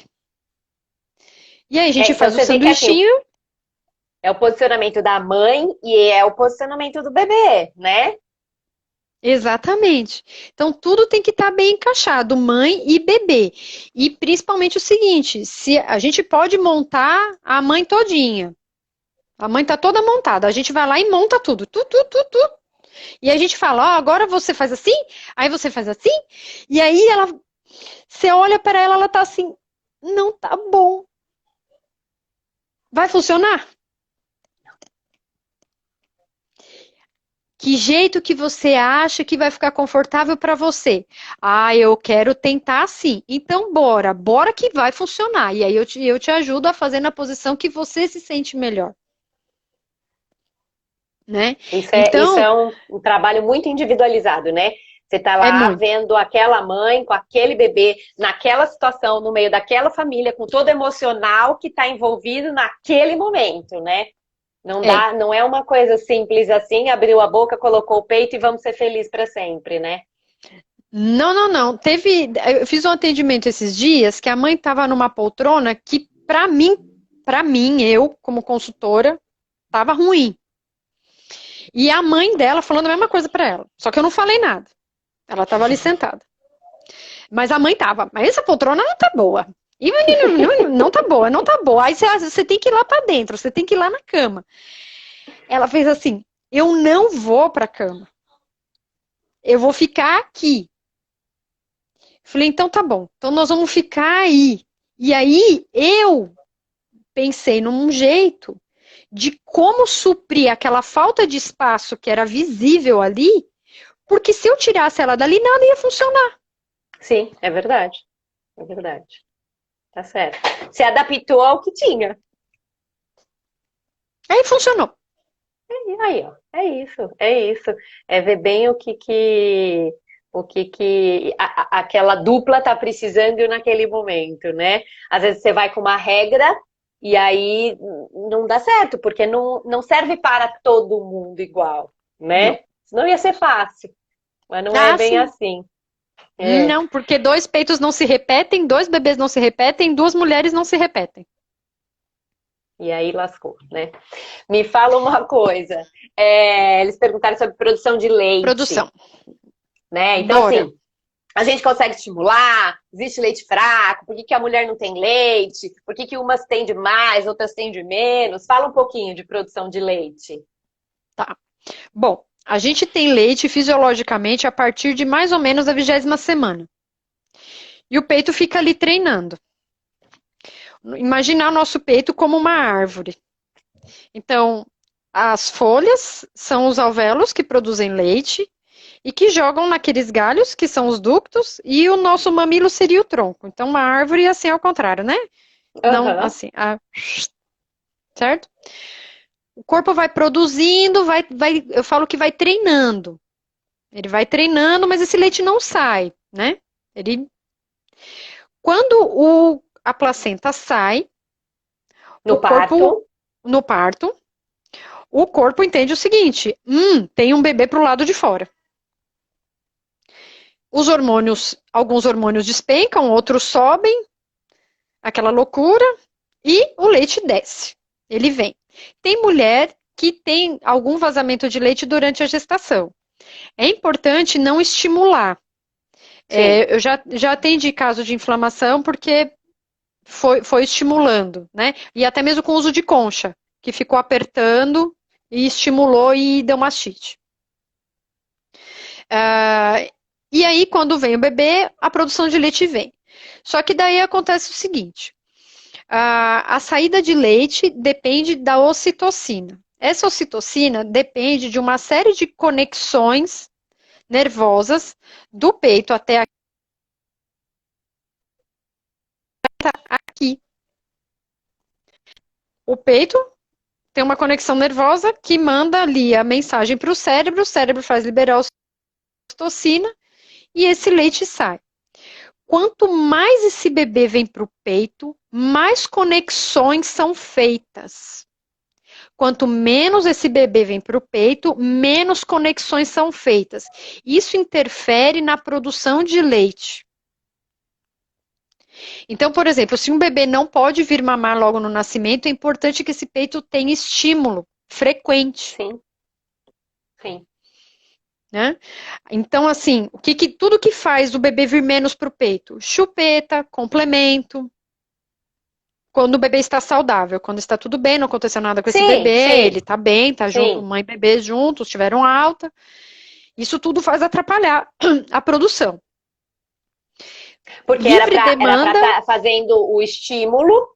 E aí a gente Então faz o você vê que assim, sanduichinho. é o posicionamento da mãe e é o posicionamento do bebê, né? Exatamente. Então, tudo tem que estar bem encaixado, mãe e bebê. E principalmente o seguinte: se a gente pode montar a mãe todinha. A mãe tá toda montada. A gente vai lá e monta tudo. Tudo. E a gente fala: ó, agora você faz assim, aí você faz assim. E aí você olha para ela, ela tá assim: não tá bom. Vai funcionar? Que jeito que você acha que vai ficar confortável para você? Ah, eu quero tentar assim. Então, bora que vai funcionar. E aí eu te ajudo a fazer na posição que você se sente melhor, né? Isso Então, é um trabalho muito individualizado, né? Você tá é lá muito. vendo aquela mãe com aquele bebê naquela situação, no meio daquela família, com todo emocional que está envolvido naquele momento, né? Não É. dá, não é uma coisa simples assim, abriu a boca, colocou o peito e vamos ser felizes para sempre, né? Não. Eu fiz um atendimento esses dias que a mãe estava numa poltrona que para mim, eu como consultora, estava ruim. E a mãe dela falando a mesma coisa para ela. Só que eu não falei nada. Ela estava ali sentada. Mas a mãe tava, mas essa poltrona não tá boa. E não tá boa, não tá boa. Aí você tem que ir lá pra dentro, você tem que ir lá na cama. Ela fez assim: eu não vou pra cama. Eu vou ficar aqui. Falei, então tá bom. Então nós vamos ficar aí. E aí eu pensei num jeito de como suprir aquela falta de espaço que era visível ali, porque se eu tirasse ela dali, nada ia funcionar. Sim, é verdade. É verdade. Tá certo. Se adaptou ao que tinha. Aí funcionou. E aí, ó, é isso, é isso. É ver bem aquela dupla tá precisando naquele momento, né? Às vezes você vai com uma regra E aí não dá certo, porque não serve para todo mundo igual, Não. né? Senão ia ser fácil, mas não é Ah, bem sim. assim. É. Não, porque dois peitos não se repetem, dois bebês não se repetem, duas mulheres não se repetem. E aí lascou, né? Me fala uma coisa. Eles perguntaram sobre produção de leite, Produção. né? Então, Bora. assim, a gente consegue estimular? Existe leite fraco? Por que que a mulher não tem leite? Por que que umas têm de mais, outras têm de menos? Fala um pouquinho de produção de leite. Tá. Bom, a gente tem leite fisiologicamente a partir de mais ou menos a 20ª semana. E o peito fica ali treinando. Imaginar o nosso peito como uma árvore. Então, as folhas são os alvéolos que produzem leite e que jogam naqueles galhos, que são os ductos, e o nosso mamilo seria o tronco. Então, uma árvore assim ao contrário, né? Não Aham. assim, certo? O corpo vai produzindo, eu falo que vai treinando. Ele vai treinando, mas esse leite não sai, né? Quando a placenta sai, o No parto. corpo, no parto, o corpo entende o seguinte: tem um bebê pro lado de fora. Os hormônios, alguns hormônios despencam, outros sobem, aquela loucura, e o leite desce. Ele vem. Tem mulher que tem algum vazamento de leite durante a gestação. É importante não estimular. Sim. Eu já atendi caso de inflamação porque foi estimulando, né? E até mesmo com o uso de concha, que ficou apertando e estimulou e deu mastite. Ah, e aí, quando vem o bebê, a produção de leite vem. Só que daí acontece o seguinte: a saída de leite depende da ocitocina. Essa ocitocina depende de uma série de conexões nervosas do peito até aqui. O peito tem uma conexão nervosa que manda ali a mensagem para o cérebro faz liberar a ocitocina e esse leite sai. Quanto mais esse bebê vem para o peito, mais conexões são feitas. Quanto menos esse bebê vem para o peito, menos conexões são feitas. Isso interfere na produção de leite. Então, por exemplo, se um bebê não pode vir mamar logo no nascimento, é importante que esse peito tenha estímulo frequente. Sim. Sim. Né? Então, assim, tudo que faz o bebê vir menos para o peito? Chupeta, complemento. Quando o bebê está saudável, quando está tudo bem, não aconteceu nada com esse Sim, bebê, ele sim, está bem, tá junto, sim. mãe e bebê juntos, tiveram alta. Isso tudo faz atrapalhar a produção. Porque Livre era para demanda, estar fazendo o estímulo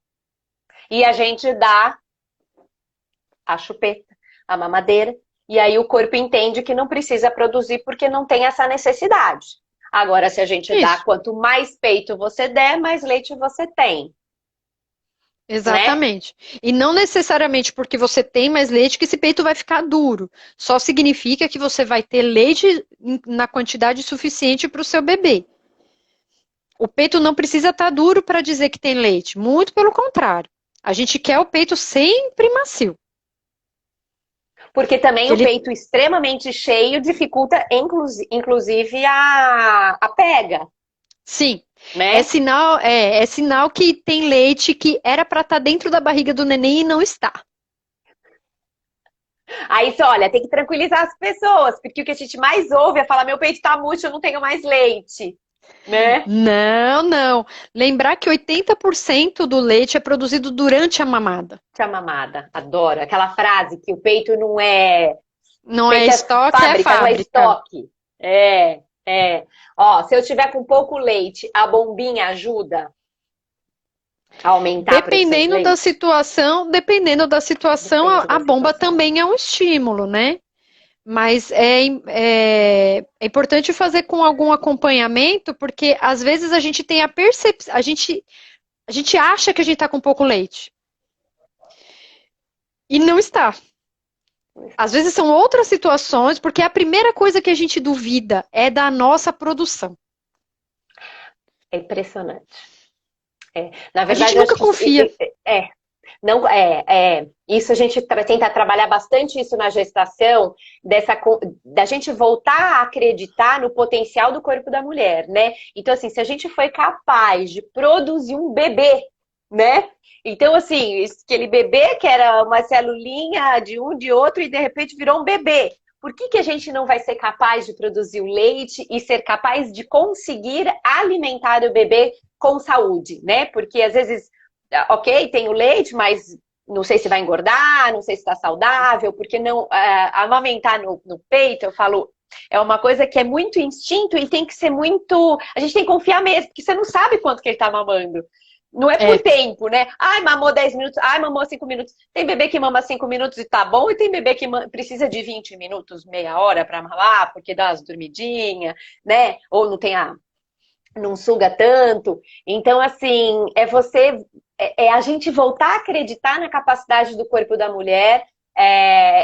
e a gente dá a chupeta, a mamadeira, e aí o corpo entende que não precisa produzir porque não tem essa necessidade. Agora, se a gente dá, isso, quanto mais peito você der, mais leite você tem, né? exatamente. E não necessariamente porque você tem mais leite que esse peito vai ficar duro. Só significa que você vai ter leite na quantidade suficiente para o seu bebê. O peito não precisa estar duro para dizer que tem leite, muito pelo contrário. A gente quer o peito sempre macio. Porque também Que o ele, peito extremamente cheio dificulta, inclusive, a pega, sim, né? é sinal que tem leite que era para estar dentro da barriga do neném e não está. Aí, olha, tem que tranquilizar as pessoas, porque o que a gente mais ouve é falar: meu peito tá murcho, eu não tenho mais leite, né? Não, não. Lembrar que 80% do leite é produzido durante a mamada. Tia mamada, adoro. Aquela frase que o peito não é. Não é Peito é estoque, é fábrica, não é fábrica. estoque. É, é. Ó, se eu tiver com pouco leite, a bombinha ajuda a aumentar a produção de leite? Dependendo da situação, Depende a da bomba situação. também é um estímulo, né? Mas é importante fazer com algum acompanhamento, porque às vezes a gente tem a percepção, a gente acha que a gente está com pouco leite e não está. Às vezes são outras situações, porque a primeira coisa que a gente duvida é da nossa produção. É impressionante. É. Na A gente verdade, eu acho nunca que confia. é. Não, isso a gente tenta trabalhar bastante isso na gestação, da gente voltar a acreditar no potencial do corpo da mulher, né? Então, assim, se a gente foi capaz de produzir um bebê, né? Então, assim, aquele bebê que era uma celulinha de um, de outro, e de repente virou um bebê. Por que a gente não vai ser capaz de produzir o leite e ser capaz de conseguir alimentar o bebê com saúde, né? Porque às vezes, ok, tem o leite, mas não sei se vai engordar, não sei se está saudável, porque não amamentar no peito, eu falo, é uma coisa que é muito instinto e tem que ser muito. A gente tem que confiar mesmo, porque você não sabe quanto que ele está mamando. Não é por É, tempo, né? Ai, mamou 10 minutos, ai, mamou 5 minutos. Tem bebê que mama 5 minutos e tá bom, e tem bebê que precisa de 20 minutos, meia hora para mamar, porque dá as dormidinhas, né? Ou não tem não suga tanto. Então, assim, é a gente voltar a acreditar na capacidade do corpo da mulher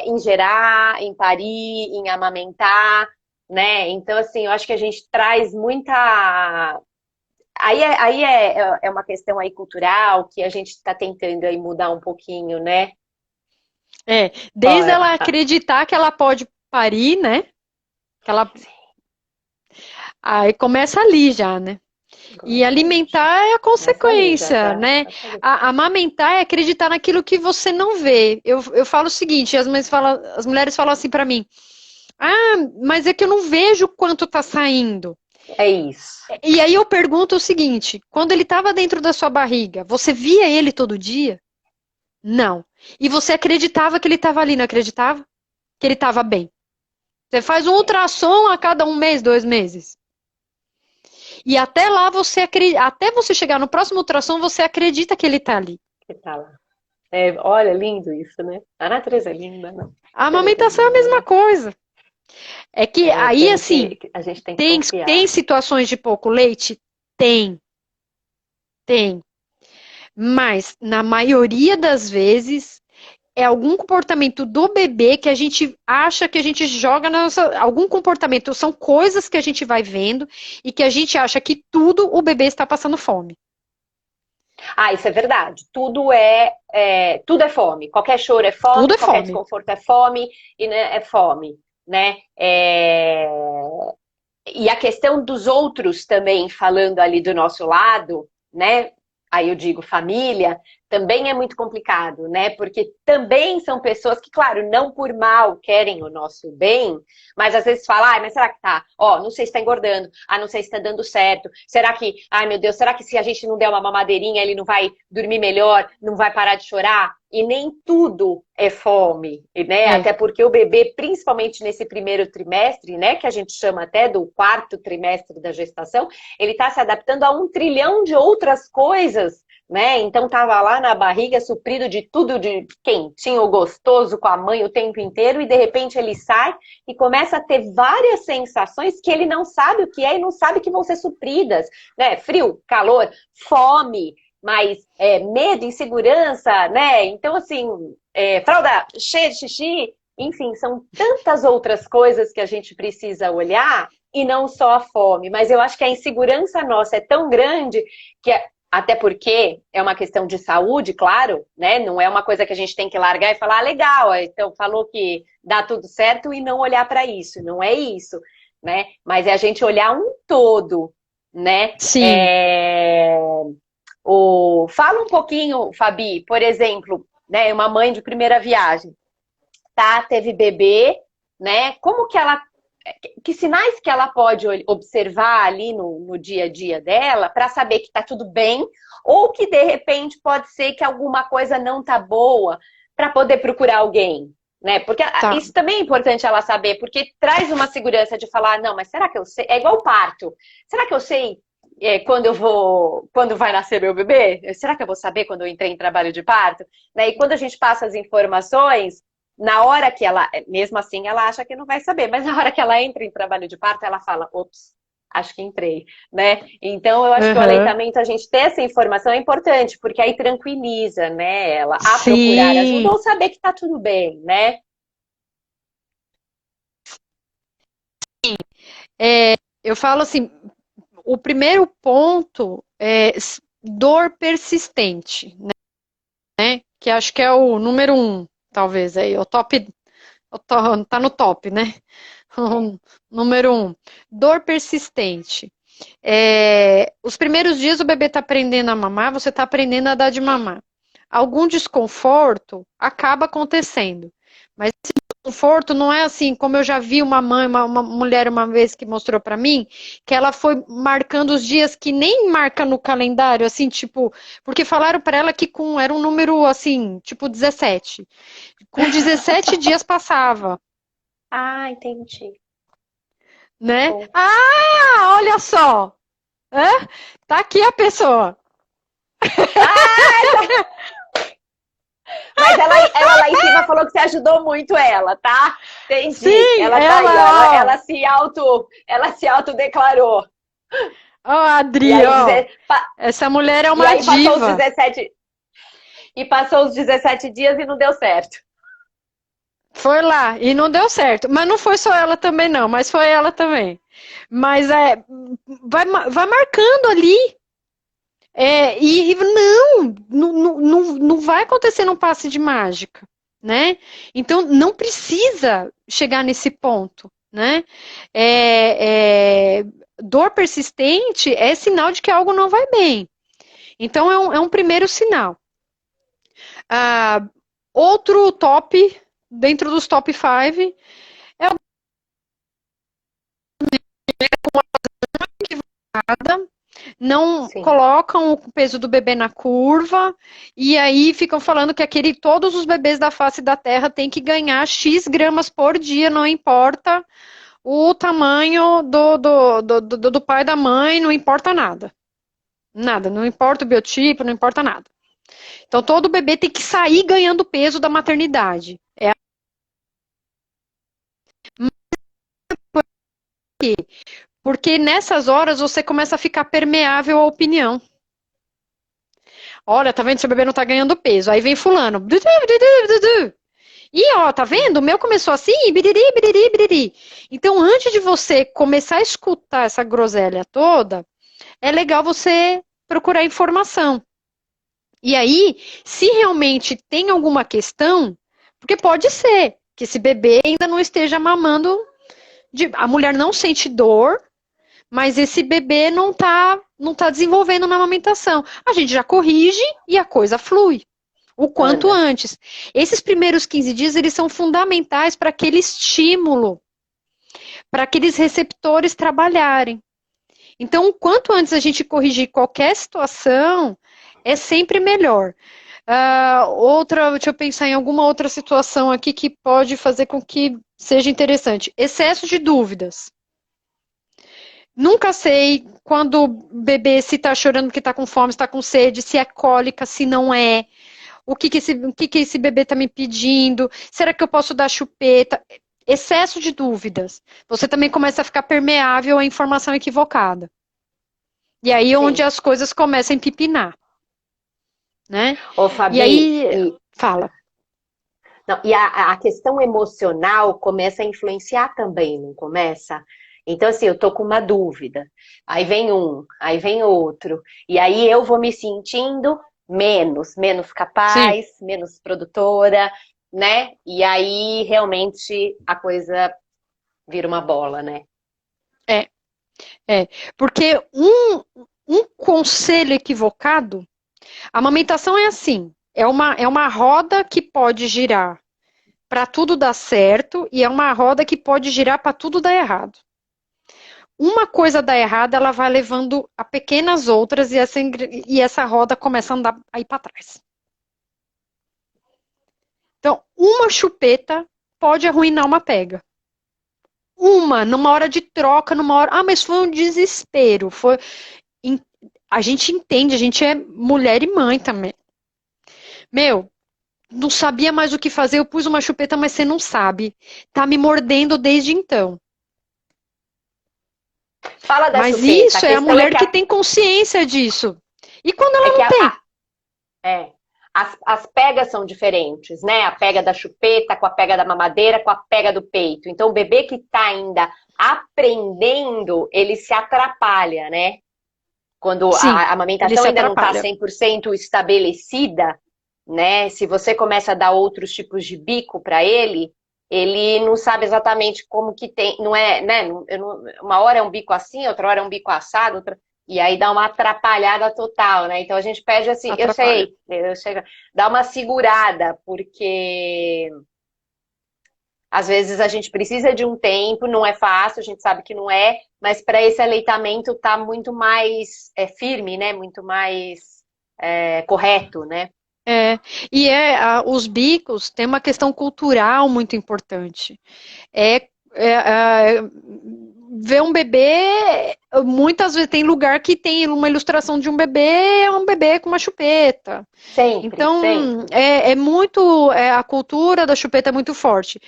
em gerar, em parir, em amamentar, né? Então, assim, eu acho que a gente traz muita. Aí é uma questão aí cultural que a gente está tentando aí mudar um pouquinho, né? desde ela acreditar que ela pode parir, né? Que ela, aí começa ali já, né? E alimentar é a Começa ali, já, consequência, já, né? já falei. Amamentar é acreditar naquilo que você não vê. Eu falo o seguinte, as mulheres falam assim pra mim: ah, mas é que eu não vejo quanto tá saindo. É isso. E aí eu pergunto o seguinte: quando ele estava dentro da sua barriga, você via ele todo dia? Não. E você acreditava que ele estava ali, não acreditava? Que ele estava bem. Você faz um ultrassom a cada um mês, 2 meses. E até lá você acredita, até você chegar no próximo ultrassom, você acredita que ele está ali. Que tá lá. Olha, lindo isso, né? A natureza é linda, né? A A natureza é amamentação é a linda, mesma né? coisa. É que aí, assim, A gente tem que tem confiar. situações de pouco leite? Tem, tem. Mas, na maioria das vezes, é algum comportamento do bebê que a gente acha que a gente joga na nossa. Algum comportamento, são coisas que a gente vai vendo e que a gente acha que tudo o bebê está passando fome. Ah, isso é verdade. Tudo é fome. Qualquer choro é Tudo fome, é qualquer fome. desconforto é fome, e né, é fome, né? E a questão dos outros também, falando ali do nosso lado, né? Aí eu digo família, também é muito complicado, né? Porque também são pessoas que, claro, não por mal querem o nosso bem, mas às vezes falam, mas será que tá? Ó, não sei se tá engordando, não sei se tá dando certo. Será que, ai meu Deus, será que se a gente não der uma mamadeirinha, ele não vai dormir melhor, não vai parar de chorar? E nem tudo é fome, né? É. Até porque o bebê, principalmente nesse primeiro trimestre, né, que a gente chama até do quarto trimestre da gestação, ele está se adaptando a 1 trilhão de outras coisas, né? Então tava lá na barriga suprido de tudo de quentinho, gostoso com a mãe o tempo inteiro e de repente ele sai e começa a ter várias sensações que ele não sabe o que é e não sabe que vão ser supridas, né? Frio, calor, fome, mas medo, insegurança, né? Então, assim, fralda cheia de xixi, enfim, são tantas outras coisas que a gente precisa olhar e não só a fome. Mas eu acho que a insegurança nossa é tão grande que até porque é uma questão de saúde, claro, né? Não é uma coisa que a gente tem que largar e falar, legal, então falou que dá tudo certo e não olhar para isso. Não é isso, né? Mas é a gente olhar um todo, né? Sim. Fala um pouquinho, Fabi, por exemplo, né, uma mãe de primeira viagem, tá? Teve bebê, né? Como que ela, que sinais que ela pode observar ali no dia a dia dela para saber que tá tudo bem, ou que de repente pode ser que alguma coisa não tá boa para poder procurar alguém, né? Porque Tá. isso também é importante ela saber, porque traz uma segurança de falar, não, mas será que eu sei? É igual parto. Será que eu sei quando vai nascer meu bebê? Será que eu vou saber quando eu entrei em trabalho de parto? Né? E quando a gente passa as informações, na hora que ela, mesmo assim, ela acha que não vai saber, mas na hora que ela entra em trabalho de parto, ela fala, ops, acho que entrei, né? Então, eu acho que o Uhum. aleitamento, a gente ter essa informação é importante, porque aí tranquiliza, né, ela a procurar ajuda Sim. ou saber que tá tudo bem, né? Eu falo assim, o primeiro ponto é dor persistente, né? que acho que é o número 1, talvez, aí, o top, tá no top, né? O número 1. Dor persistente. Os primeiros dias o bebê está aprendendo a mamar, você está aprendendo a dar de mamar. Algum desconforto acaba acontecendo. Mas esse desconforto não é assim, como eu já vi uma mãe, uma mulher uma vez que mostrou para mim, que ela foi marcando os dias que nem marca no calendário, assim, tipo, porque falaram para ela que era um número assim, tipo 17. Com 17 dias passava, Ah, entendi. né? Bom. Ah, olha só! Hã? Tá aqui a pessoa. Ah, mas ela lá em cima falou que você ajudou muito ela, tá? Entendi. Sim, Ela tá aí, ó, ó. ela se autodeclarou. Ó, E Adri, aí, ó. Essa mulher é e uma aí passou os diva. 17 e passou os 17 dias e não deu certo. Foi lá e não deu certo. Mas não foi só ela também, não. Mas foi ela também. Mas vai marcando ali. E não vai acontecer num passe de mágica, né? Então não precisa chegar nesse ponto, né? Dor persistente é sinal de que algo não vai bem. Então é um primeiro sinal. Ah, outro top, dentro dos top 5, é o equivocada, não Sim. colocam o peso do bebê na curva e aí ficam falando que todos os bebês da face da Terra têm que ganhar X gramas por dia, não importa o tamanho do pai e da mãe, não importa nada. Nada, não importa o biotipo, não importa nada. Então todo bebê tem que sair ganhando peso da maternidade. Porque nessas horas você começa a ficar permeável à opinião. Olha, tá vendo? Seu bebê não tá ganhando peso. Aí vem fulano. E ó, tá vendo? O meu começou assim, biriri, biriri, biriri. Então, antes de você começar a escutar essa groselha toda, é legal você procurar informação. E aí, se realmente tem alguma questão, porque pode ser que esse bebê ainda não esteja mamando, a mulher não sente dor, mas esse bebê não tá desenvolvendo na amamentação. A gente já corrige e a coisa flui o quanto Ana, antes. Esses primeiros 15 dias, eles são fundamentais para aquele estímulo, para aqueles receptores trabalharem. Então, o quanto antes a gente corrigir qualquer situação, é sempre melhor. Deixa eu pensar em alguma outra situação aqui que pode fazer com que seja interessante. Excesso de dúvidas. Nunca sei quando o bebê se está chorando porque está com fome, está com sede, se é cólica, se não é. O que esse bebê está me pedindo? Será que eu posso dar chupeta? Excesso de dúvidas. Você também começa a ficar permeável à informação equivocada. E aí é onde sim. as coisas começam a empipinar, né? Ô, E Fabi, aí, fala. não, e a questão emocional começa a influenciar também, não começa? Então, assim, eu tô com uma dúvida. Aí vem um, aí vem outro. E aí eu vou me sentindo menos Sim, capaz, menos produtora, né? E aí realmente a coisa vira uma bola, né? é, é. Porque um conselho equivocado, a amamentação é assim, é uma roda que pode girar para tudo dar certo e é uma roda que pode girar para tudo dar errado. Uma coisa dá errado, ela vai levando a pequenas outras e essa roda começa a andar aí para trás. Então, uma chupeta pode arruinar uma pega. Numa hora de troca, numa hora. Ah, mas foi um desespero. A gente entende, a gente é mulher e mãe também. Meu, não sabia mais o que fazer, eu pus uma chupeta, mas você não sabe. Tá me mordendo desde então. Fala da Mas chupeta. A isso é a questão é mulher que que tem consciência disso. E quando é ela que não tem? é, as pegas são diferentes, né? A pega da chupeta com a pega da mamadeira com a pega do peito. Então, o bebê que está ainda aprendendo, ele se atrapalha, né? Quando Sim, a ele amamentação se ainda não está atrapalha. 100% estabelecida, né? Se você começa a dar outros tipos de bico para ele não sabe exatamente como que tem, não é, né? Uma hora é um bico assim, outra hora é um bico assado, e aí dá uma atrapalhada total, né? Então a gente pede assim, Atrapalha. eu chego, dá uma segurada, porque às vezes a gente precisa de um tempo, não é fácil, a gente sabe que não é, mas para esse aleitamento tá muito mais firme, né? Muito mais correto, né? É, os bicos têm uma questão cultural muito importante. É, ver um bebê, muitas vezes tem lugar que tem uma ilustração de um bebê com uma chupeta. Sempre, Então, sempre. a cultura da chupeta é muito forte.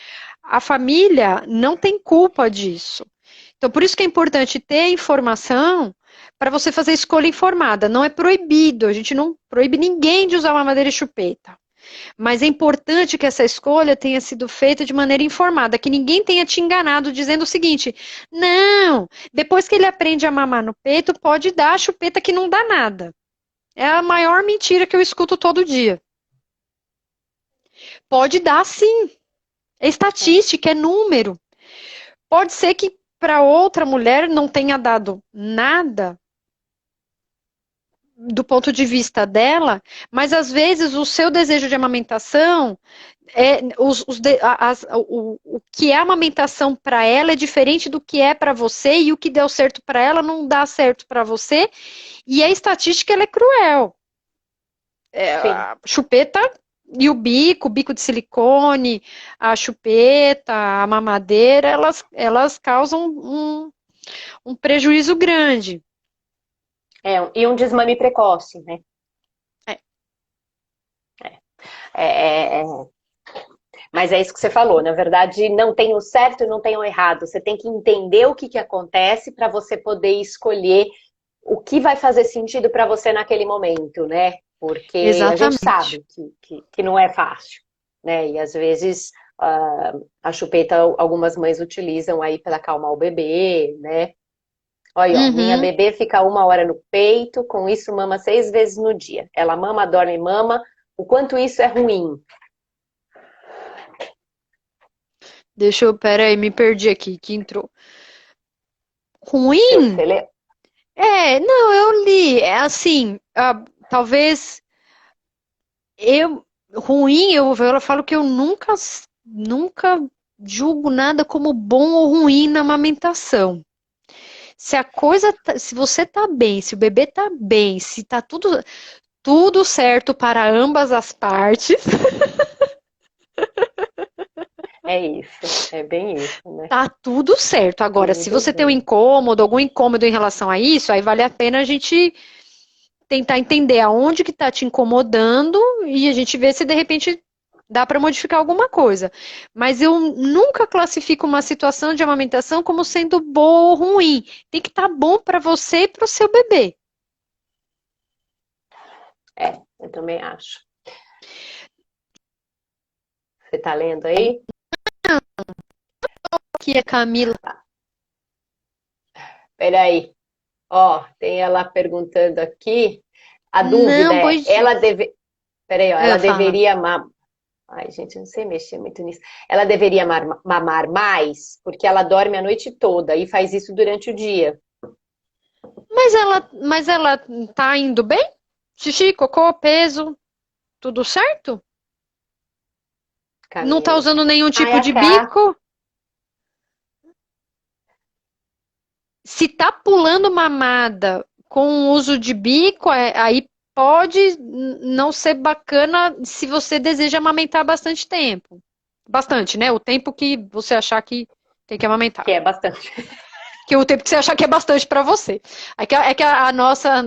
A família não tem culpa disso. Então, por isso que é importante ter informação para você fazer escolha informada. Não é proibido, a gente não proíbe ninguém de usar uma madeira e chupeta. Mas é importante que essa escolha tenha sido feita de maneira informada, que ninguém tenha te enganado dizendo o seguinte: não, depois que ele aprende a mamar no peito, pode dar a chupeta que não dá nada. É a maior mentira que eu escuto todo dia. Pode dar sim. É estatística, é número. Pode ser que para outra mulher não tenha dado nada do ponto de vista dela, mas às vezes o seu desejo de amamentação o que é amamentação para ela é diferente do que é para você e o que deu certo para ela não dá certo para você e a estatística ela é cruel. Sim. A chupeta e o bico de silicone, a chupeta, a mamadeira, elas causam um prejuízo grande. E um desmame precoce, né? É. É, é, é. Mas é isso que você falou. Na verdade, não tem o certo e não tem o errado. Você tem que entender o que, que acontece para você poder escolher o que vai fazer sentido para você naquele momento, né? Porque a gente Exatamente. sabe que não é fácil, né? E às vezes a chupeta algumas mães utilizam aí para acalmar o bebê, né? Olha, ó, minha Uhum. bebê fica 1 hora no peito, com isso mama 6 vezes no dia. Ela mama, dorme, mama. O quanto isso é ruim. Pera aí, me perdi aqui, que entrou. Você, Ruim? você lê? Não, eu li. É assim, talvez ruim, eu falo que eu nunca julgo nada como bom ou ruim na amamentação. Se você tá bem, se o bebê tá bem, se tá tudo certo para ambas as partes, É isso, é bem isso, né? tá tudo certo. Agora, se Tudo você tem um bem. incômodo, algum incômodo em relação a isso, aí vale a pena a gente tentar entender aonde que está te incomodando e a gente ver se de repente dá para modificar alguma coisa. Mas eu nunca classifico uma situação de amamentação como sendo boa ou ruim. Tem que estar bom para você e para o seu bebê. Eu também acho. Você tá lendo aí? Aqui é Camila. Peraí. Ó, tem ela perguntando aqui. A dúvida Não, é, pois. Peraí, ó, ela Eu falo. deveria Ai, gente, eu não sei mexer muito nisso. Ela deveria mamar mais, porque ela dorme a noite toda e faz isso durante o dia. Mas ela tá indo bem? Xixi, cocô, peso, tudo certo? Não tá Camila. usando nenhum Ai, tipo a de Cá. bico? Se tá pulando mamada com o uso de bico, aí pode não ser bacana se você deseja amamentar bastante tempo. Bastante, né? O tempo que você achar que tem que amamentar. Que é bastante. Que é o tempo que você achar que é bastante para você. É que a nossa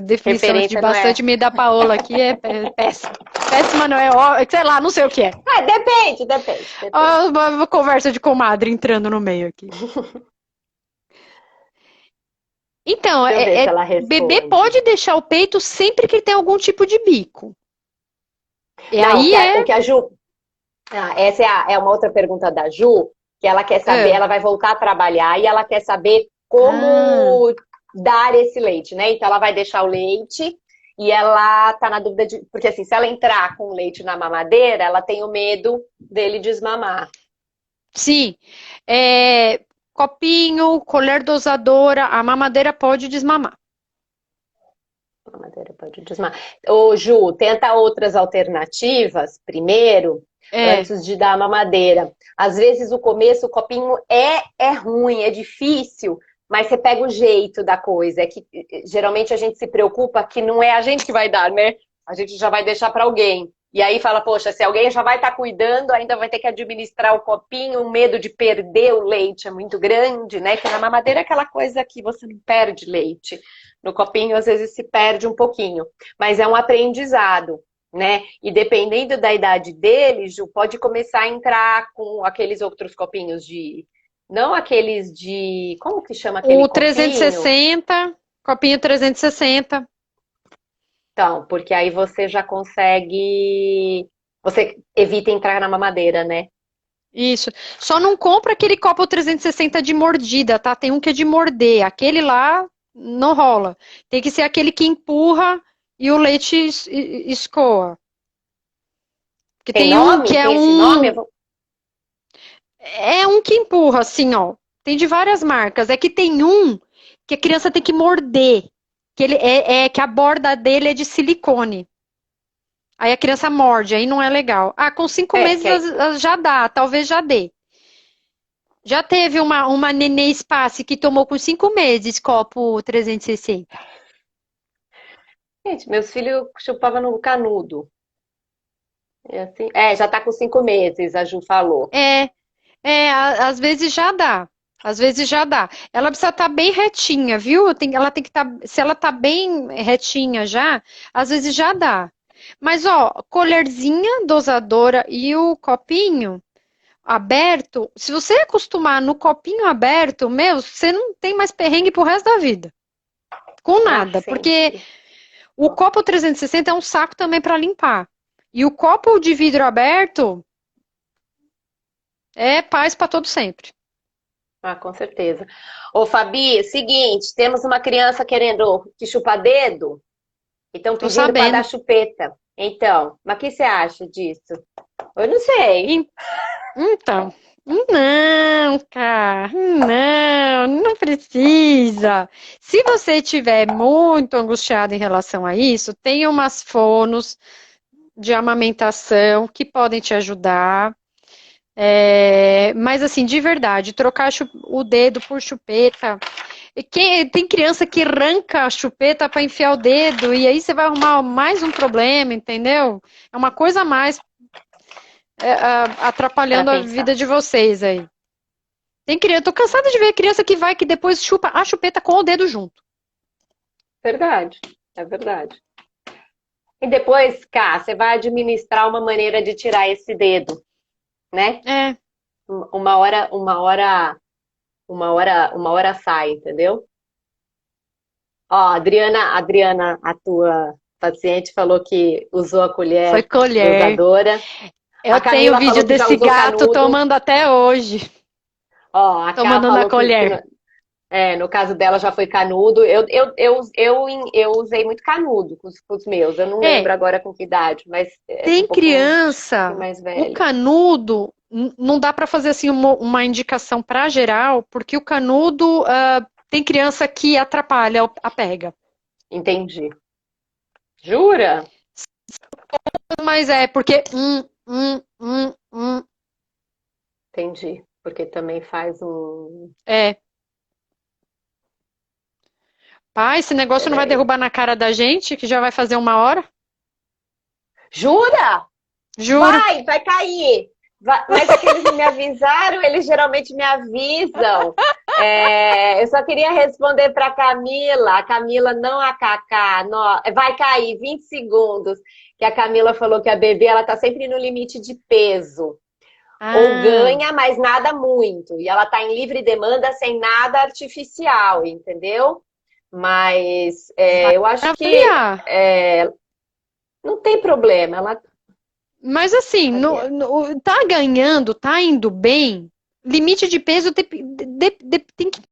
definição aqui de Referência não bastante é. me da Paola aqui é péssima. Péssima não é, sei lá, não sei o que é. Ah, depende, depende, depende. Ó, uma conversa de comadre entrando no meio aqui. Então, Deixa eu ver se ela bebê responde. pode deixar o peito sempre que ele tem algum tipo de bico. E Não, aí o que a Ju. Essa é uma outra pergunta da Ju, que ela quer saber, é. ela vai voltar a trabalhar e ela quer saber Ah, como dar esse leite, né? Então ela vai deixar o leite E ela tá na dúvida de. Porque assim, se ela entrar com leite na mamadeira, ela tem o medo dele desmamar. Sim. Copinho, colher dosadora, a mamadeira pode desmamar. A mamadeira pode desmamar. Ô, Ju, tenta outras alternativas primeiro, É. antes de dar a mamadeira. Às vezes o começo, o copinho é ruim, é difícil, mas você pega o jeito da coisa. É que geralmente a gente se preocupa que não é a gente que vai dar, né? A gente já vai deixar para alguém. E aí fala, poxa, se alguém já vai estar cuidando, ainda vai ter que administrar o copinho, o medo de perder o leite é muito grande, né? Que na mamadeira é aquela coisa que você não perde leite. No copinho, às vezes, se perde um pouquinho. Mas é um aprendizado, né? E dependendo da idade dele, Ju, pode começar a entrar com aqueles outros copinhos de. Não aqueles de. Como que chama aquele O copinho? 360, copinho 360. Então, porque aí você já consegue. Você evita entrar na mamadeira, né? Isso. Só não compra aquele copo 360 de mordida, tá? Tem um que é de morder. Aquele lá não rola. Tem que ser aquele que empurra e o leite escoa. Porque Tem tem um que nome? Tem esse nome? é um que empurra, assim, ó. Tem de várias marcas. É que tem um que a criança tem que morder. Que ele que a borda dele é de silicone. Aí a criança morde, aí não é legal. Ah, com 5 meses Que é. já dá, talvez já dê. Já teve uma nenê Space que tomou com 5 meses copo 360. Gente, meus filhos chupavam no canudo. É, assim, já tá com 5 meses, a Ju falou. É, às vezes já dá. Às vezes já dá. Ela precisa estar bem retinha, viu? Ela tem que estar. Se ela tá bem retinha já, às vezes já dá. Mas, ó, colherzinha, dosadora e o copinho aberto, se você acostumar no copinho aberto, meu, você não tem mais perrengue pro resto da vida. Com Ah, nada. sim. Porque o copo 360 é um saco também para limpar. E o copo de vidro aberto é paz para todo sempre. Ah, com certeza. Ô, Fabi, seguinte, temos uma criança querendo te chupar dedo e estão Tô pedindo para dar sabendo. chupeta. Então, mas o que você acha disso? Eu não sei. Então, não, cara, não precisa. Se você estiver muito angustiado em relação a isso, tem umas fonos de amamentação que podem te ajudar. Mas assim, de verdade, trocar o dedo por chupeta. Tem criança que arranca a chupeta para enfiar o dedo e aí você vai arrumar mais um problema, entendeu? É uma coisa a mais Para atrapalhando a pensar. vida de vocês aí. Tem criança, tô cansada de ver criança que depois chupa a chupeta com o dedo junto. Verdade, é verdade. E depois, Cá, você vai administrar uma maneira de tirar esse dedo, né? É, Uma hora sai, entendeu? Ó, a Adriana, a tua paciente, falou que usou a foi colher colher. dosadora. A Eu tenho Camila vídeo falou que já desse usou gato canudo. tomando até hoje, Ó, a Ká tomando na falou que colher. no caso dela já foi canudo. Eu usei muito canudo com os meus. Eu não lembro É, agora com que idade, mas tem um pouquinho criança, mais o velho. canudo, não dá para fazer assim uma indicação para geral, porque o canudo tem criança que atrapalha a pega. Entendi. Jura? Mas é porque Entendi. Porque também faz um. é. Pai, esse negócio não vai Peraí. derrubar na cara da gente, que já vai fazer 1 hora? Jura? Juro. Vai cair. Mas é que eles não me avisaram, eles geralmente me avisam. Eu só queria responder para a Camila, não a Cacá. Não, vai cair 20 segundos. Que a Camila falou que a bebê ela tá sempre no limite de peso. Ou Ah, ganha, mas nada muito. E ela tá em livre demanda sem nada artificial, entendeu? Mas vai eu acho que avaliar. não tem problema. Ela. Mas assim, Cadê? tá ganhando, tá indo bem. Limite de peso tem que